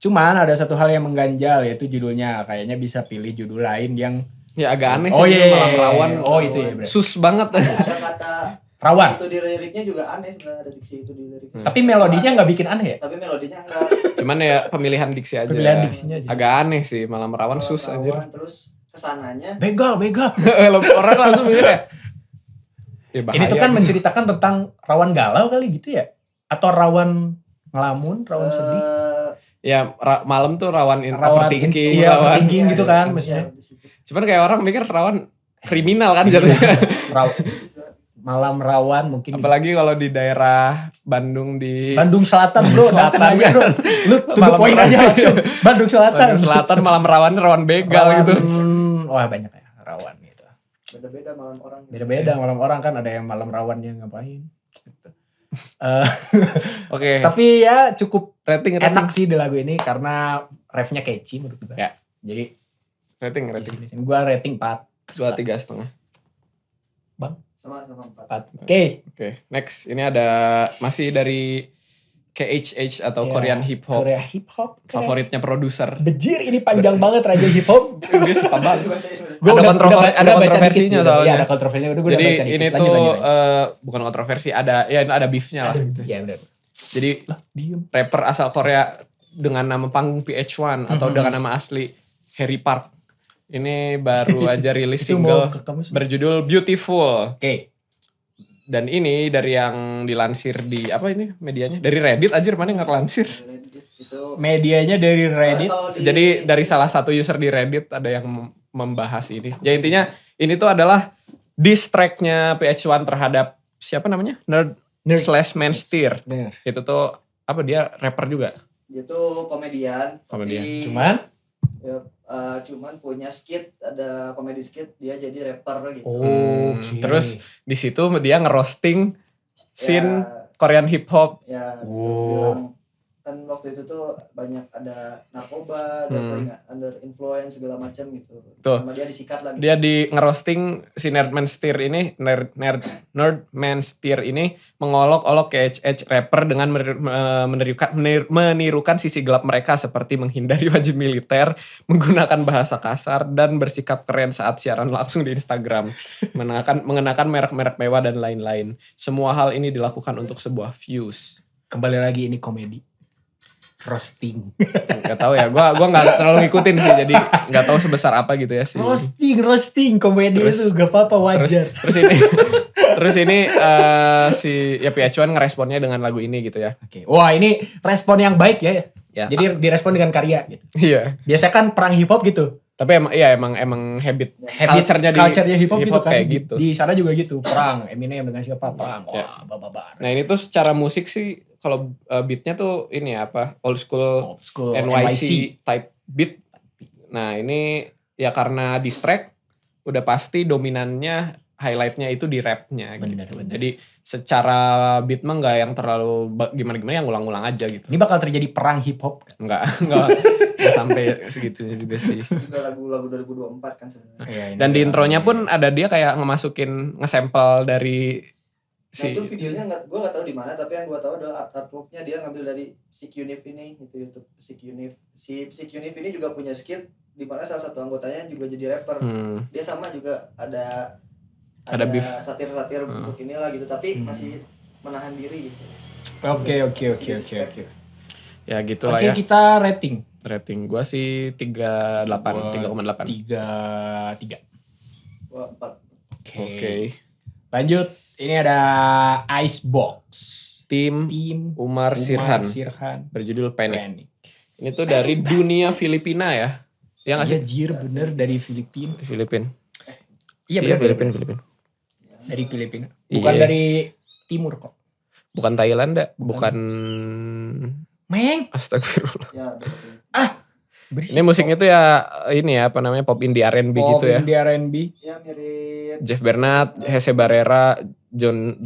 Cuman ada satu hal yang mengganjal, yaitu judulnya. Kayaknya bisa pilih judul lain yang agak aneh sih. Malam Rawan. Itu ya. Sus banget. Ada kata Rawan. Itu di liriknya juga aneh sebenarnya, ada diksi itu di liriknya. Tapi melodinya nggak bikin aneh ya? Tapi melodinya enggak. Cuman ya pemilihan diksi aja. Pemilihan diksinya aja. Agak aneh sih, Malam Rawan sus anjir. Terus kesananya begal. Orang langsung mikir ya. Ini tuh kan menceritakan tentang rawan galau kali gitu ya? Atau rawan ngelamun, rawan sedih? Ya malam tuh rawan overthinking. Iya, overthinking gitu kan maksudnya. Cuman kayak orang mikir rawan kriminal kan jatuhnya. Malam rawan mungkin. Apalagi kalau di daerah Bandung Selatan bro. Selatan aja bro. Lu tutup poin aja langsung. Bandung Selatan malam rawan begal gitu. Wah banyak ya rawan gitu. Beda-beda malam orang kan, ada yang malam rawannya ngapain. Gitu. Oke. Tapi ya cukup rating enak sih di lagu ini karena refnya catchy menurut gue. Ya. Jadi rating. Gue rating 4. Gue 3,5. Sama 4. Oke, next. Ini ada masih dari KHH atau Korean Hip Hop. Korea Hip Hop. Favoritnya produser. Bejir ini panjang banget Raja Hip Hop. Dia suka banget. Ada kontroversinya soalnya. Iya, ada kontroversinya. Jadi ini tuh bukan kontroversi, ada beefnya lah gitu. Iya benar. Jadi rapper asal Korea dengan nama panggung PH1 atau dengan nama asli Harry Park. Ini baru aja rilis single berjudul Beautiful. Oke. Dan ini dari yang dilansir di apa ini medianya? Dari Reddit aja, mana nggak lansir? Medianya dari Reddit. Jadi dari salah satu user di Reddit ada yang membahas ini. Ya intinya ini tuh adalah diss track-nya PH1 terhadap siapa namanya? Nerd/Mansteer. Itu tuh apa, dia rapper juga? Dia tuh komedian. Cuman punya skit, ada komedi skit, dia jadi rapper gitu. Terus di situ dia ngerosting scene Korean hip hop. Ya, bilang kan waktu itu tuh banyak ada narkoba, under influence segala macam gitu. Tuh. Sama dia disikat lagi. Dia di ngerosting si Nerdmansteer ini mengolok-olok KHH rapper dengan menirukan sisi gelap mereka seperti menghindari wajib militer, menggunakan bahasa kasar dan bersikap keren saat siaran langsung di Instagram, mengenakan merek-merek mewah dan lain-lain. Semua hal ini dilakukan untuk sebuah views. Kembali lagi ini komedi. Roasting. Gak tahu ya, gue nggak terlalu ngikutin sih, jadi nggak tahu sebesar apa gitu ya sih. Roasting komedi itu gak apa-apa, wajar. Terus ini si ya PH1 ngeresponnya dengan lagu ini gitu ya. Oke. Wah ini respon yang baik ya. Jadi direspon dengan karya gitu. Iya. Biasanya kan perang hip hop gitu. Tapi emang habit culture-nya hip hop gitu kan. Kayak gitu. Di sana juga gitu, perang Eminem dengan siapa perang. Wah, babar. Nah ini tuh secara musik sih kalau beatnya tuh ini apa old school NYC type beat. Nah ini ya karena diss track udah pasti dominannya highlightnya itu di rapnya gitu. Bener. Jadi secara beat mah nggak yang terlalu gimana yang ulang-ulang aja gitu. Ini bakal terjadi perang hip hop? Nggak sampai segitunya juga sih. Juga lagu-lagu 2024 kan sebenarnya. Dan di intronya pun ada dia kayak ngemasukin nge-sample dari Nah itu videonya gue nggak tahu di mana, tapi yang gue tahu adalah artworknya dia ngambil dari Psycunif ini, itu YouTube Psycunif. Si Psycunif ini juga punya skit di mana salah satu anggotanya juga jadi rapper. Dia sama juga ada beef, satir-satir untuk inilah gitu, tapi masih menahan diri gitu. Oke. Ya gitu lah ya. Oke, kita rating gue sih 3,8. 3,3. Gua 4. Oke. Lanjut, ini ada Icebox. Tim Umar Sirhan. Berjudul Panic. Ini tuh dari dunia Filipina ya. Iya nggak sih? Jir bener dari Filipina. Iya Filipina. Dari Filipina. Bukan dari timur kok. Bukan Thailand, bukan. Astagfirullah. Ya, ini musiknya tuh ya ini ya apa namanya pop indie R&B gitu ya. Pop indie R&B. Ya mirip Jeff Bernat, Hese Barrera, John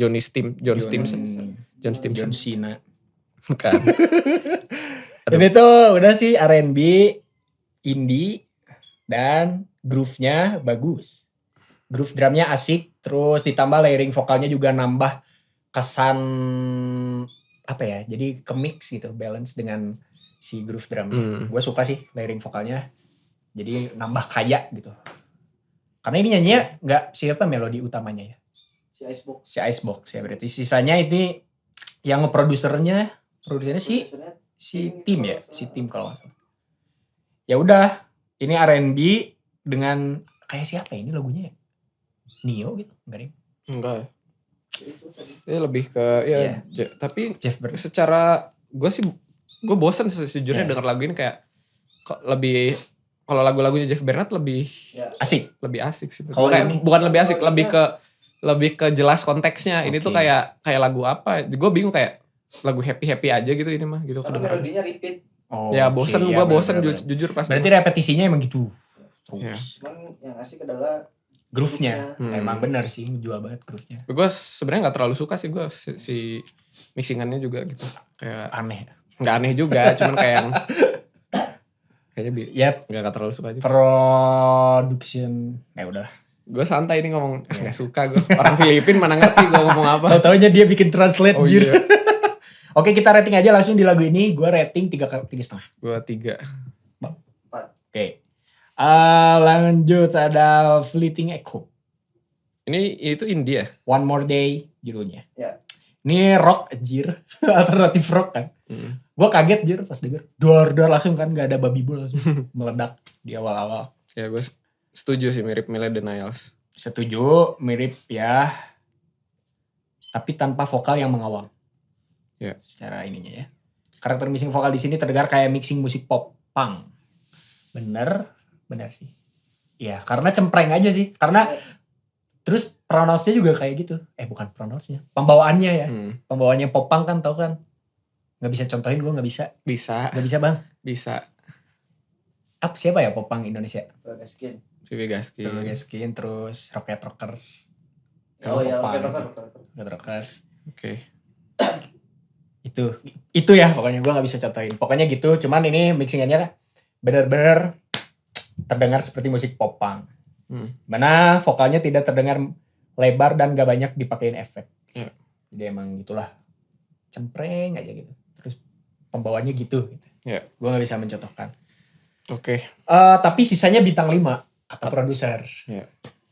Cena. Bukan. Ini tuh udah sih R&B, indie, dan groove-nya bagus. Groove drumnya asik, terus ditambah layering vokalnya juga nambah kesan apa ya? Jadi ke-mix gitu, balance dengan si groove drumnya. Gue suka sih layering vokalnya. Jadi nambah kaya gitu. Karena ini nyanyinya nggak siapa melodi utamanya ya. Icebox ya berarti. Sisanya ini yang produsernya si Tim ya, si Tim kalau nggak salah. Ya udah, ini R&B dengan kayak siapa ini lagunya ya? Neo gitu, enggak deh? Enggak. Ini lebih ke tapi Jeff Bernard. Secara gue bosen sejujurnya denger lagu ini, kayak lebih kalau lagu-lagunya Jeff Bernard lebih asik sih. Bukan lebih asik, lebih ke jelas konteksnya. Ini tuh kayak lagu apa? Gue bingung, kayak lagu happy aja gitu ini mah gitu. Karena melodinya repeat. Bosen, gue bosen jujur pas. Berarti repetisinya emang gitu. Terus. Cuman yang asik adalah groove-nya. Emang benar sih, jual banget groove-nya. Gue sebenarnya nggak terlalu suka sih gue si mixingannya juga gitu. Kayak aneh. Nggak aneh juga, cuman kayak yang kayaknya nggak terlalu suka juga. Production, udah. Gue santai ini ngomong, nggak suka gue. Orang Filipin mana ngerti gue ngomong apa. Tahu-taunya dia bikin translate. Iya. Oke, kita rating aja langsung di lagu ini. Gue rating 3,5. Gue 3. 4. Oke. Lanjut ada Fleeting Echo. Itu India. One More Day judulnya. Ya. Ini rock anjir. Alternatif rock kan. Gue kaget anjir pas denger. Dor langsung kan, gak ada babi bu langsung meledak di awal-awal. Ya gue setuju sih, mirip Millennials. Setuju, mirip ya. Tapi tanpa vokal yang mengawang. Ya. Secara ininya ya. Karakter mixing vokal di sini terdengar kayak mixing musik pop punk. Bener sih. Ya, karena cempreng aja sih. Karena terus pronounce-nya juga kayak gitu. Bukan pronounce-nya. Pembawaannya ya. Pembawaannya pop punk kan, tau kan. Gak bisa contohin, gue gak bisa. Bisa. Gak bisa bang? Bisa. Siapa ya pop punk Indonesia? Vivi Gaskin. Terus Rocket Rockers. Rocket Rockers. Oke. Itu ya pokoknya, gue gak bisa contohin. Pokoknya gitu, cuman ini mixingannya bener-bener terdengar seperti musik pop punk. Mana vokalnya tidak terdengar lebar dan gak banyak dipakein efek. Jadi emang gitulah, cempreng aja gitu. Terus pembawaannya gitu. Gue gak bisa mencontohkan. Oke. Tapi sisanya bintang 5 kata produser.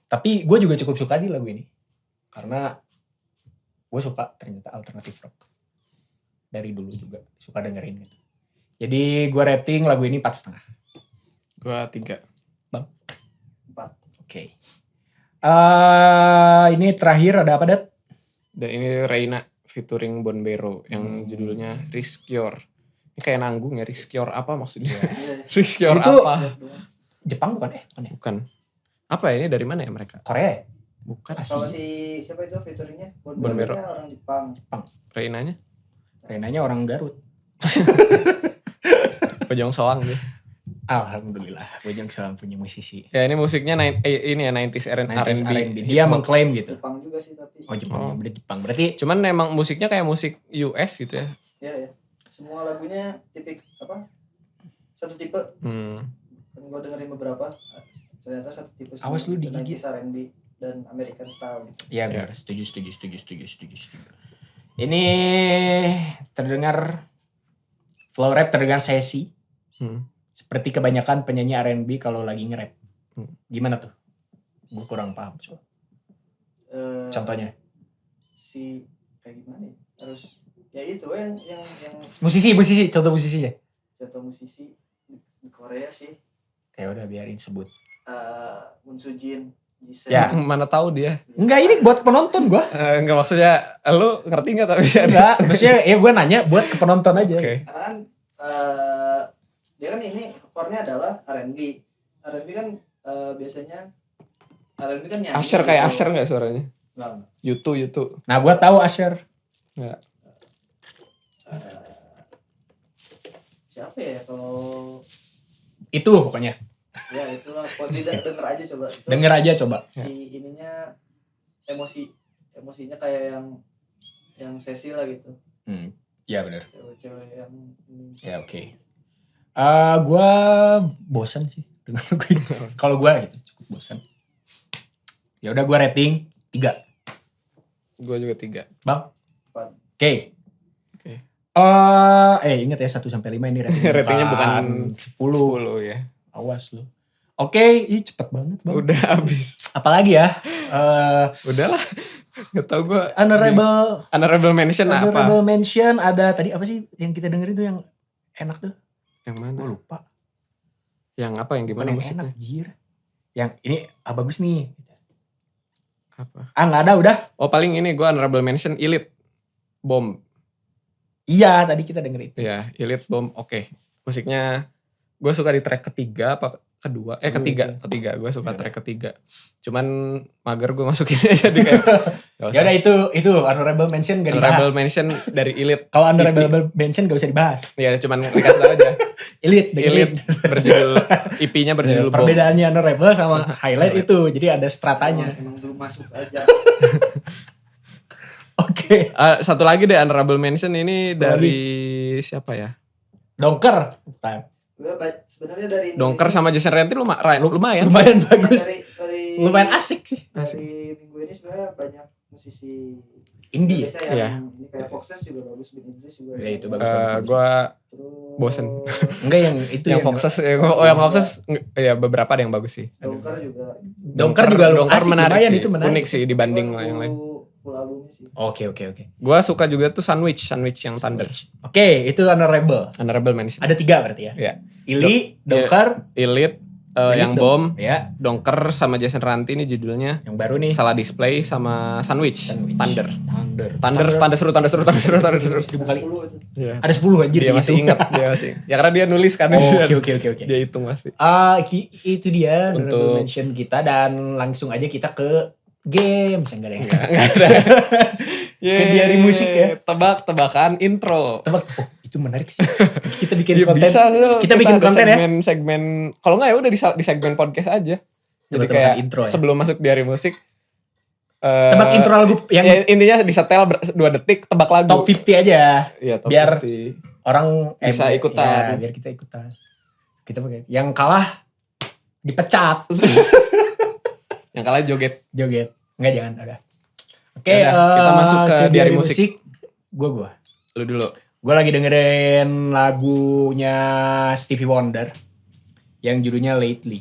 Tapi gue juga cukup suka di lagu ini. Karena gue suka ternyata alternatif rock. Dari dulu juga suka dengerin gitu. Jadi gue rating lagu ini 4,5. Gue 3. Bang? 4. Oke. Ini terakhir ada apa, Dat? Dan ini Reina featuring Bonbero yang judulnya Risk Your. Ini kayak nanggung ya, Risk Your apa maksudnya? Risk Your itu apa? Jepang bukan? Bukan. Apa ya, ini dari mana ya mereka? Korea. Bukan. Kalau si siapa itu featuringnya? Bonbero. Orang Jepang. Reinanya orang Garut. Bojong Soang deh. Alhamdulillah, Bojong Soang punya musisi. Ya ini musiknya ini ya 90s R&B. Dia mengklaim gitu. Jepang juga sih tapi. Jepang. Berarti cuman memang musiknya kayak musik US gitu ya. Iya. Semua lagunya satu tipe. Kan gue dengerin beberapa, ternyata satu tipe. Awas lu digigit. 90s R&B dan American style gitu. Iya benar, setuju. Ini terdengar flow rap, terdengar sesi. Seperti kebanyakan penyanyi R&B kalau lagi nge-rap. Gimana tuh? Gue kurang paham. Contohnya? Kayak gimana ya? Harus ya itu yang musisi, contoh musisinya. Contoh musisi di Korea sih. Ya udah biarin sebut. Moon Soo Jin. Ya, mana tahu dia. Enggak, ini buat penonton gua. Enggak, maksudnya lu ngerti enggak tapi enggak, maksudnya ya gue nanya buat ke penonton aja. Okay. Karena kan dia kan ini core-nya adalah R&B. R&B kan biasanya R&B kan nyanyi. Asher kayak gitu. Asher enggak suaranya? Enggak. YouTube. Nah, gua tahu Asher. Enggak. Siapa ya kalau itu pokoknya. Ya itulah, kalau tidak denger aja coba. Denger aja coba. Si ininya emosinya kayak yang sesi lah gitu. Iya benar. Cewek-cewek yang ya oke. Gua bosan sih dengan lagu ini. Kalau gua itu cukup bosan. Ya udah gua rating 3. Gua juga 3. Bang? 4. Oke. Ingat ya 1 sampai 5 ini ratingnya. Ratingnya bukan 10 ya. Awas lu. Oke, cepet banget Bang. Udah habis. Apalagi ya? Udahlah. Gak tau gue. Honorable mention apa? Honorable mention ada tadi apa sih yang kita dengerin tuh yang enak tuh? Yang mana? Gue lupa. Yang apa, yang gimana musiknya? Enak, jir. Yang ini bagus nih. Apa? Gak ada udah. Oh paling ini gue honorable mention Elite Bomb. Iya tadi kita dengerin itu. Iya Elite Bomb oke. Musiknya gue suka di track ketiga apa kedua? Ketiga. Gue suka track ketiga. Cuman mager gue masukin aja di kayak. Ya udah itu honorable mention gak dibahas. Honorable mention dari Elite. Kalau honorable mention gak usah dibahas. Iya cuman dikasih tau aja. Elite berjudul EP-nya berjudul Bomb. Perbedaannya honorable sama highlight itu. Jadi ada stratanya. Emang belum masuk aja. Oke. Satu lagi deh honorable mention ini dari siapa ya? Dongker. Bukan. Sebenarnya dari Dongker sama Jason Ranti lumayan bagus. Dari lumayan asik sih. Dari minggu ini sebenarnya banyak musisi indie yang ini kayak Foxes juga bagus, Big Idris juga. Ya itu bagus. Gue bosen. Enggak yang itu yang Foxes. Yang Foxes ya beberapa ada yang bagus sih. Dongker juga asik, menarik sih. Itu menarik. Unik sih dibanding yang lain. Oke. Gue suka juga tuh Sandwich yang Thunder. Oke, itu honorable mention. Ada 3 berarti ya? Iya. Dongker, Elite, yang Bomb, ya. Dongker sama Jason Ranti ini judulnya. Yang baru nih. Salah Display sama Sandwich. Thunder seru. Seribu kali. Yeah. Ada 10 anjir. Dia masih ingat. Ya karena dia nulis kan. Oke. Dia hitung pasti. Itu dia honorable mention kita dan langsung aja kita ke game. Enggak ada. Ke diary musik ya. Tebak-tebakan intro. Itu menarik sih. Kita bikin konten. Kita bikin konten segmen kalau enggak ya udah di segmen podcast aja. Jadi kayak intro, ya? Sebelum masuk diary musik tebak intro lagu yang ya, intinya disetel 2 detik tebak lagu. Top 50 aja. Iya, top biar 50. Orang bisa ikutan. Ya, biar kita ikutan. Kita pakai. Yang kalah dipecat. Yang kalah joget. Enggak jangan ada. Oke, kita masuk ke diary musik. Gua. Lu dulu. Gue lagi dengerin lagunya Stevie Wonder yang judulnya Lately.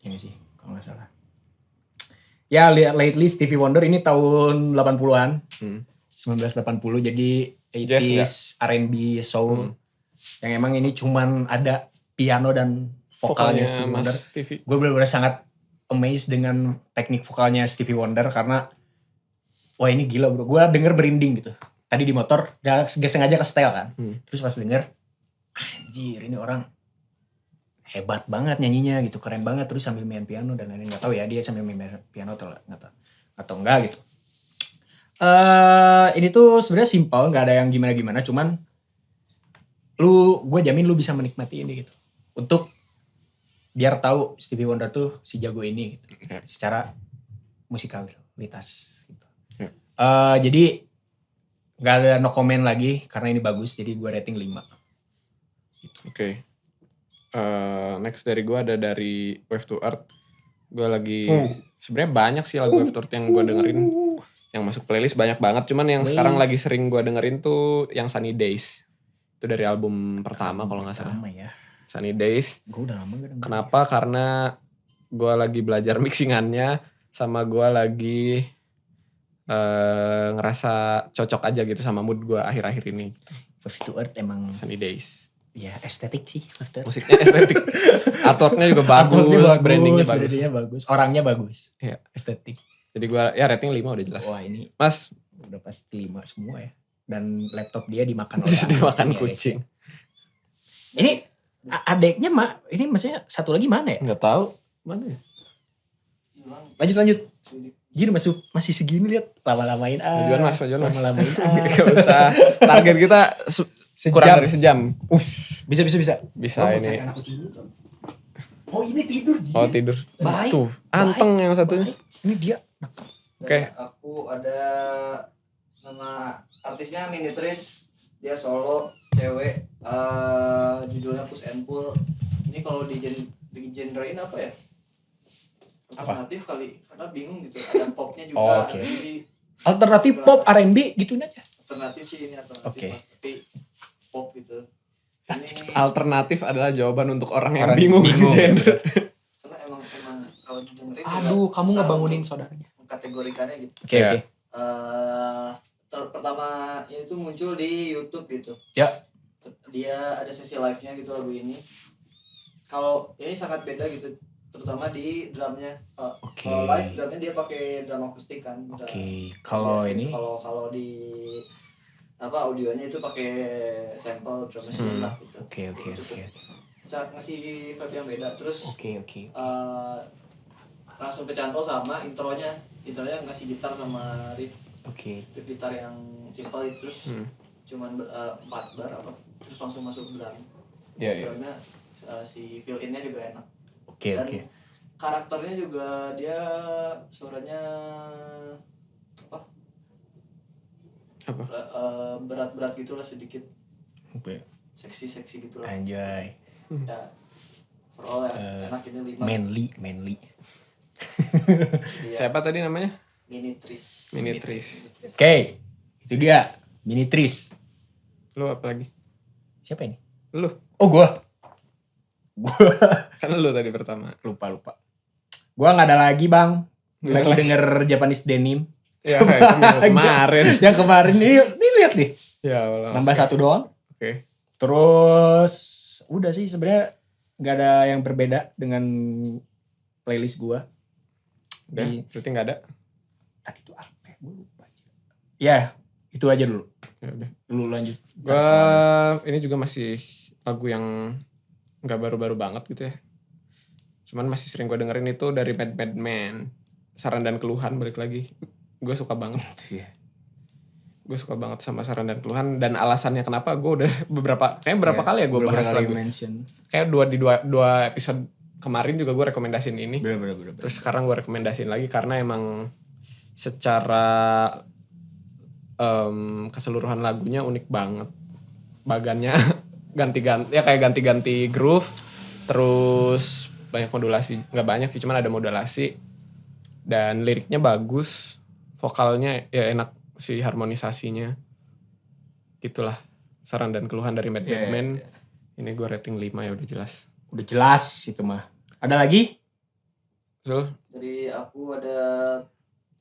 Ya gak sih? Kalau gak salah. Ya, Lately Stevie Wonder ini tahun 80-an. 1980 jadi 80s R&B soul. Yang emang ini cuman ada piano dan vokalnya Stevie Wonder. Gue benar-benar sangat amazed dengan teknik vokalnya Stevie Wonder karena wah ini gila bro. Gue denger berinding gitu. Tadi di motor gak sengaja ke setel kan. Terus pas denger anjir ini orang hebat banget nyanyinya gitu, keren banget. Terus sambil main piano dan lain-lain. Gak tahu ya dia sambil main piano atau enggak gitu. Ini tuh sebenarnya simpel, gak ada yang gimana-gimana. Cuman gue jamin lu bisa menikmati ini gitu. Untuk biar tahu Stevie Wonder tuh si jago ini gitu. Secara musikalitas gitu. Jadi gak ada no comment lagi karena ini bagus. Jadi gue rating 5 gitu. Oke. Next dari gue ada dari Wave to Earth. Gue lagi sebenarnya banyak sih lagu Wave to Earth yang gue dengerin. Yang masuk playlist banyak banget. Cuman yang sekarang lagi sering gue dengerin tuh yang Sunny Days. Itu dari album pertama kalau gak salah. Ya. Sunny Days. Gue udah lama gak dengerin. Kenapa? Karena gue lagi belajar mixingannya. Sama gue lagi ngerasa cocok aja gitu sama mood gue akhir-akhir ini. Wave to Earth emang Sunny Days. Ya estetik sih. Musiknya estetik. Artworknya juga bagus. Brandingnya bagus. Orangnya bagus. Iya. Estetik. Jadi gue ya rating 5 udah jelas. Wah ini. Mas. Udah pasti 5 semua ya. Dan laptop dia dimakan dimakan kucing. Ini adeknya ini maksudnya satu lagi mana ya? Nggak tahu. Mana ya? Lanjut. Jadi masih segini lihat lama-lamain Majuan mas. Lama-lamain Gak usah. Target kita kurang dari sejam. Bisa. Bisa ini. Oh ini tidur. Oh tidur. Baik. Tuh anteng yang satunya. Ini dia. Oke. Aku ada nama artisnya Minitris. Dia solo cewek. Judulnya Push and Pull. Ini kalau di genrein apa ya? Alternatif kali, karena bingung gitu. Ada popnya juga. Okay. Jadi alternatif pop R&B gituin aja. Alternatif sih ini alternatif. Tapi pop gitu. Ini alternatif adalah jawaban untuk orang yang bingung genre. Karena emang kalau didengerin. Aduh, kamu ngebangunin saudaranya. Kategorikannya gitu. Oke. pertama itu muncul di YouTube gitu. Ya. Dia ada sesi live-nya gitu lagu ini. Kalau ini sangat beda gitu, terutama di drumnya. Kalau live drumnya dia pakai drum akustik kan. Kalau ini kalau di audionya itu pakai sample drum machine lah gitu. Oke. Ngasih vibe yang beda. Terus Oke. langsung kecantol sama intronya ngasih gitar sama riff gitar yang simple terus cuman 4 bar terus langsung masuk drum. Karena si fill in-nya juga enak. Dan karakternya juga dia suaranya berat-berat gitulah sedikit. Seksi gitulah. Anjay. Ya. Overall enak ini 5. Manly. Siapa tadi namanya? Minitris. Oke. Itu dia. Minitris. Lu apa lagi? Siapa ini? Lu. Oh, gua. Kan lu tadi pertama. Lupa. Gua gak ada lagi, Bang. Lagi denger Japanese Denim. Ya, kemarin. Yang kemarin ini lihat nih. Ya Allah. Nambah 1 doang. Oke. Terus udah sih sebenarnya gak ada yang berbeda dengan playlist gua. Udah, berarti gak ada? Tadi itu apa? Gue lupa aja. Ya, itu aja dulu. Ya udah. Lu lanjut. Gua ini juga masih lagu yang gak baru-baru banget gitu ya. Cuman masih sering gue dengerin itu dari Madman. Saran dan Keluhan balik lagi. Gue suka banget. Gue suka banget sama Saran dan Keluhan. Dan alasannya kenapa gue udah berapa kali ya gue bahas lagu. Kayak dua episode kemarin juga gue rekomendasiin ini. Bener. Terus sekarang gue rekomendasiin lagi karena emang secara keseluruhan lagunya unik banget. Bagannya ganti-ganti groove, terus banyak modulasi, nggak banyak sih, cuman ada modulasi dan liriknya bagus, vokalnya ya enak sih, harmonisasinya gitulah. Saran dan Keluhan dari Madman. Ini gue rating 5 ya, udah jelas itu mah. Ada lagi? Zul? Jadi aku ada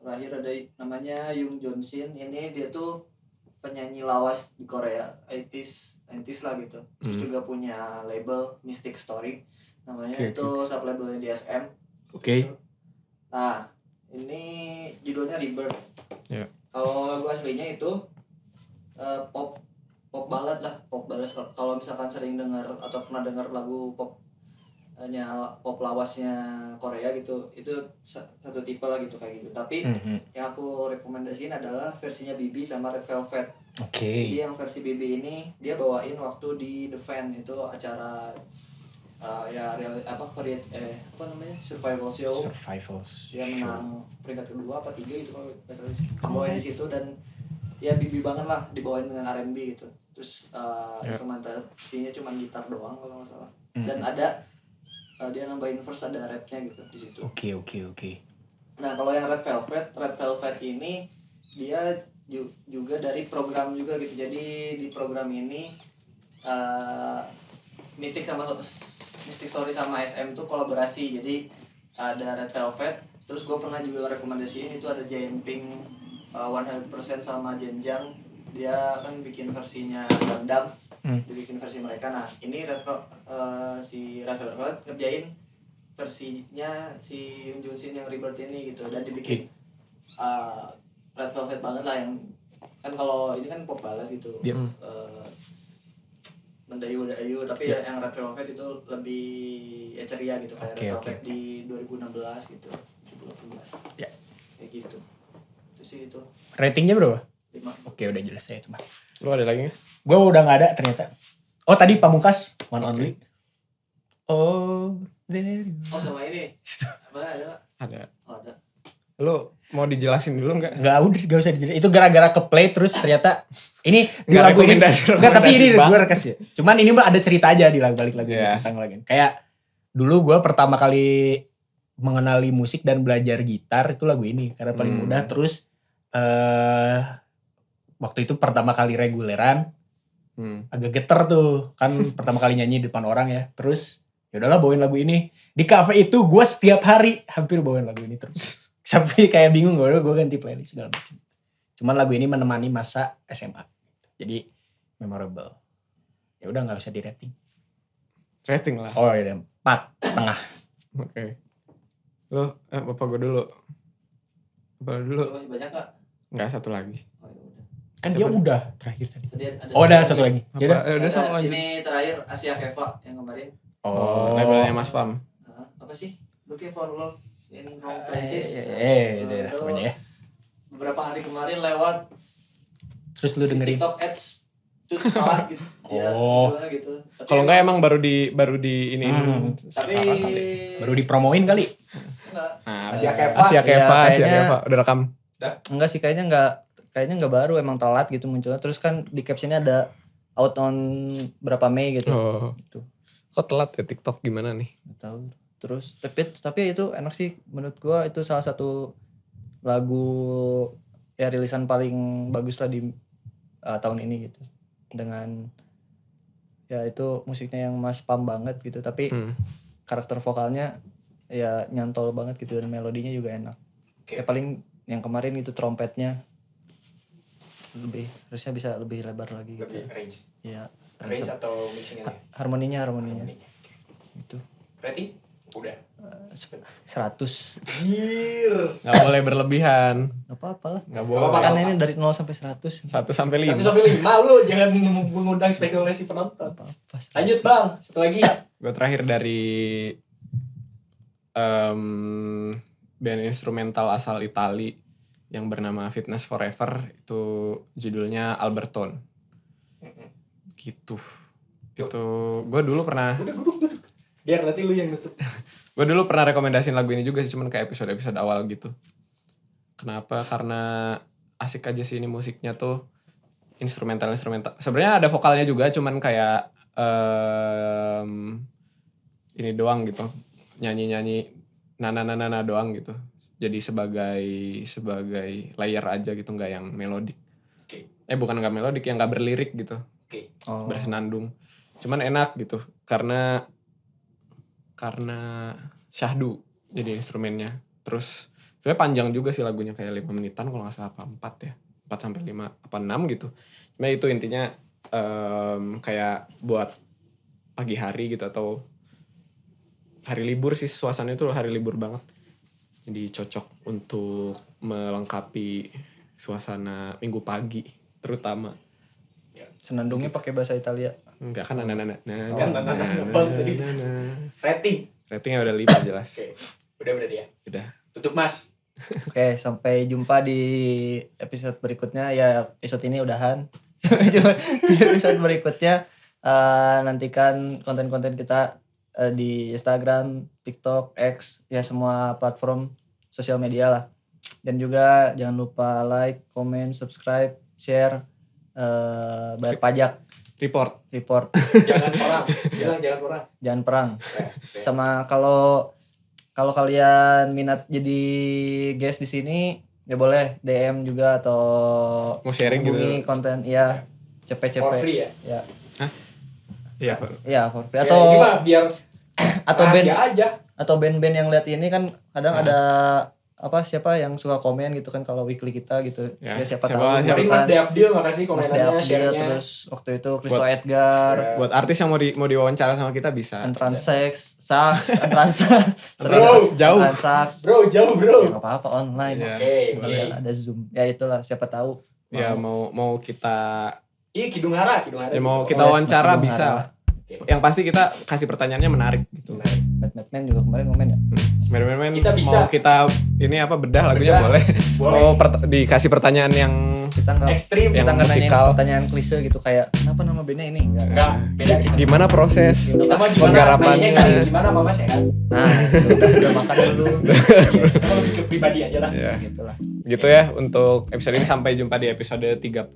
terakhir ada namanya Young Johnson. Ini dia tuh penyanyi lawas di Korea, 80s lah gitu. Terus juga punya label Mystic Story. Namanya itu sublabelnya DSM. Nah, ini judulnya Rebirth. Yeah. Kalau lagu aslinya itu pop ballad lah, pop ballad. Kalau misalkan sering dengar atau pernah dengar lagu pop lawasnya Korea gitu, itu satu tipe lah gitu kayak gitu. Tapi yang aku rekomendasiin adalah versinya BB sama Red Velvet. Jadi yang versi BB ini dia bawain waktu di The Fan, itu acara survival show. Dia menang peringkat kedua apa 3 gitu kalau nggak salah. Bawain di situ dan ya BB banget lah, dibawain dengan R&B gitu. Terus instrumentasinya cuma gitar doang kalau nggak salah. Dan ada dia nambahin verse, ada rapnya gitu di situ. Oke. Nah kalau yang Red Velvet ini dia juga dari program juga gitu. Jadi di program ini Mystic Story sama SM tuh kolaborasi. Jadi ada Red Velvet. Terus gue pernah juga rekomendasiin itu ada Giant Pink 100% sama Jenjang. Dia kan bikin versinya Gundam. Dibikin versi mereka. Nah ini si Red Velvet ngerjain versinya si Young Johnson yang Rebirth ini gitu. Dan dibikin Red Velvet banget lah, yang kan kalau ini kan pop ballad gitu. Mendayu, tapi yang Red Velvet itu lebih ceria gitu, kayak Red Velvet di 2016 gitu, 2018. Kayak gitu. Terus itu. Ratingnya berapa? 5. Oke, udah jelas ya itu mah. Lu ada lagi nggak? Gue udah nggak ada ternyata. Oh tadi Pamungkas, One Only. Oh sama ini. Apa ada? Ada. Oh, ada. Lu mau dijelasin dulu nggak? Gak usah dijelasin. Itu gara-gara ke play terus ternyata ini di lagu ini. Enggak, tapi ini gue rekas ya. Cuman ini ada cerita aja di balik lagu tentang lagu. Kayak dulu gue pertama kali mengenali musik dan belajar gitar itu lagu ini karena paling mudah. Terus waktu itu pertama kali reguleran agak geter tuh kan pertama kali nyanyi di depan orang ya. Terus ya udahlah bawain lagu ini di cafe itu. Gue setiap hari hampir bawain lagu ini terus sampai kayak bingung gue ganti playlist segala macam. Cuman lagu ini menemani masa SMA. Jadi memorable. Ya udah nggak usah di rating. Rating lah. Oh iya 4,5. Oke. Lo bapak gue dulu. Bapak dulu. Masih banyak gak? Enggak, satu lagi. Oh ya udah. Kan dia udah terakhir tadi. Ada satu lagi. Ya udah sama lanjut. Ini terakhir Asia Keva yang kemarin. Labelnya Mas Pam. Apa sih? Looking for love in wrong places. Itu namanya ya. Beberapa hari kemarin lewat. Terus lu dengerin TikTok ads. Terus kalah gitu. Munculnya gitu. Kalau enggak emang baru di ini. Tapi baru dipromoin kali. Enggak. Nah, Asia Keva udah rekam. Enggak sih, kayaknya enggak baru, emang telat gitu munculnya. Terus kan di captionnya ada out on berapa Mei gitu. Gitu. Kok telat ya TikTok gimana nih? Nggak tahu. Terus tapi itu enak sih menurut gua, itu salah satu lagu ya rilisan paling bagus lah di tahun ini gitu. Dengan ya itu musiknya yang Mas Pam banget gitu, tapi karakter vokalnya ya nyantol banget gitu, dan melodinya juga enak. Ya paling yang kemarin itu trompetnya harusnya bisa lebih lebar lagi gitu. Lebih range. Iya. Range atau mixingnya? Harmoninya. Itu. Rating? Udah. 100. Gak boleh berlebihan. Gak apa-apa lah. Gak boleh. Kan ini dari 0 sampai 100. 1 sampai 5. 1 sampai 5 lu jangan mengundang spekulasi penonton. Apa-apa. Lanjut Bang, satu lagi. Gue terakhir dari band instrumental asal Itali yang bernama Fitness Forever, itu judulnya Albertone. Gitu. Itu gue dulu pernah. Duduk. Biar nanti lu yang nutup. Gue dulu pernah rekomendasiin lagu ini juga sih, cuman kayak episode awal gitu. Kenapa? Karena asik aja sih ini musiknya tuh, instrumental. Sebenarnya ada vokalnya juga, cuman kayak ini doang gitu, nyanyi nana doang gitu. Jadi sebagai layer aja gitu, nggak yang melodik. Bukan nggak melodik, yang nggak berlirik gitu. Bersenandung. Cuman enak gitu, karena syahdu jadi instrumennya. Terus sebenarnya panjang juga sih lagunya, kayak 5 menitan kalau nggak salah, 4 ya, 4 sampai 5 apa 6 gitu. Cuma itu intinya kayak buat pagi hari gitu atau hari libur sih, suasananya tuh hari libur banget. Jadi cocok untuk melengkapi suasana minggu pagi terutama. Senandungnya pakai bahasa Italia. Enggak kan Ratingnya udah 5 jelas. Oke. Udah berarti ya? Udah. Tutup Mas. Oke, sampai jumpa di episode berikutnya. Ya episode ini udahan. Sampai jumpa di episode berikutnya. Nantikan konten-konten kita di Instagram, TikTok, X, ya semua platform sosial media lah. Dan juga jangan lupa like, comment, subscribe, share, bayar pajak. Report. Jangan perang. Jangan perang. Okay. Sama kalau kalian minat jadi guest di sini, ya boleh DM juga atau mau sharing gitu. Konten ya CP. For free ya? Ya. Hah? Iya, for free. Atau gimana biar atau band aja. Atau band-band yang lihat ini kan kadang ada siapa yang suka komen gitu kan kalau weekly kita gitu. Ya siapa tahu. Mari Mas Deabdil, makasih komentarnya, share-nya. Terus waktu itu Kristo Edgar. Buat artis yang mau diwawancara sama kita bisa. Antransax. Jauh. Bro, jauh bro. Ya, apa-apa online. Oke. Ada Zoom. Ya itulah, siapa tahu. Ya mau kita. Iya, Kidungara. Ya mau kita wawancara bisa. Yang pasti kita kasih pertanyaannya menarik gitu. Batman juga kemarin komen ya. Batman kita bisa. Mau kita ini bedah lagunya boleh. Mau dikasih pertanyaan yang kita nggak ekstrim, kita nggak nanya musikal. Pertanyaan klise gitu kayak kenapa nama bandnya ini enggak beda kita. Gimana proses penggarapannya, gimana Mama sehat. Nah udah makan dulu. Kita lebih ke pribadi aja lah. Gitulah. Gitu ya untuk episode ini, sampai jumpa di episode 38.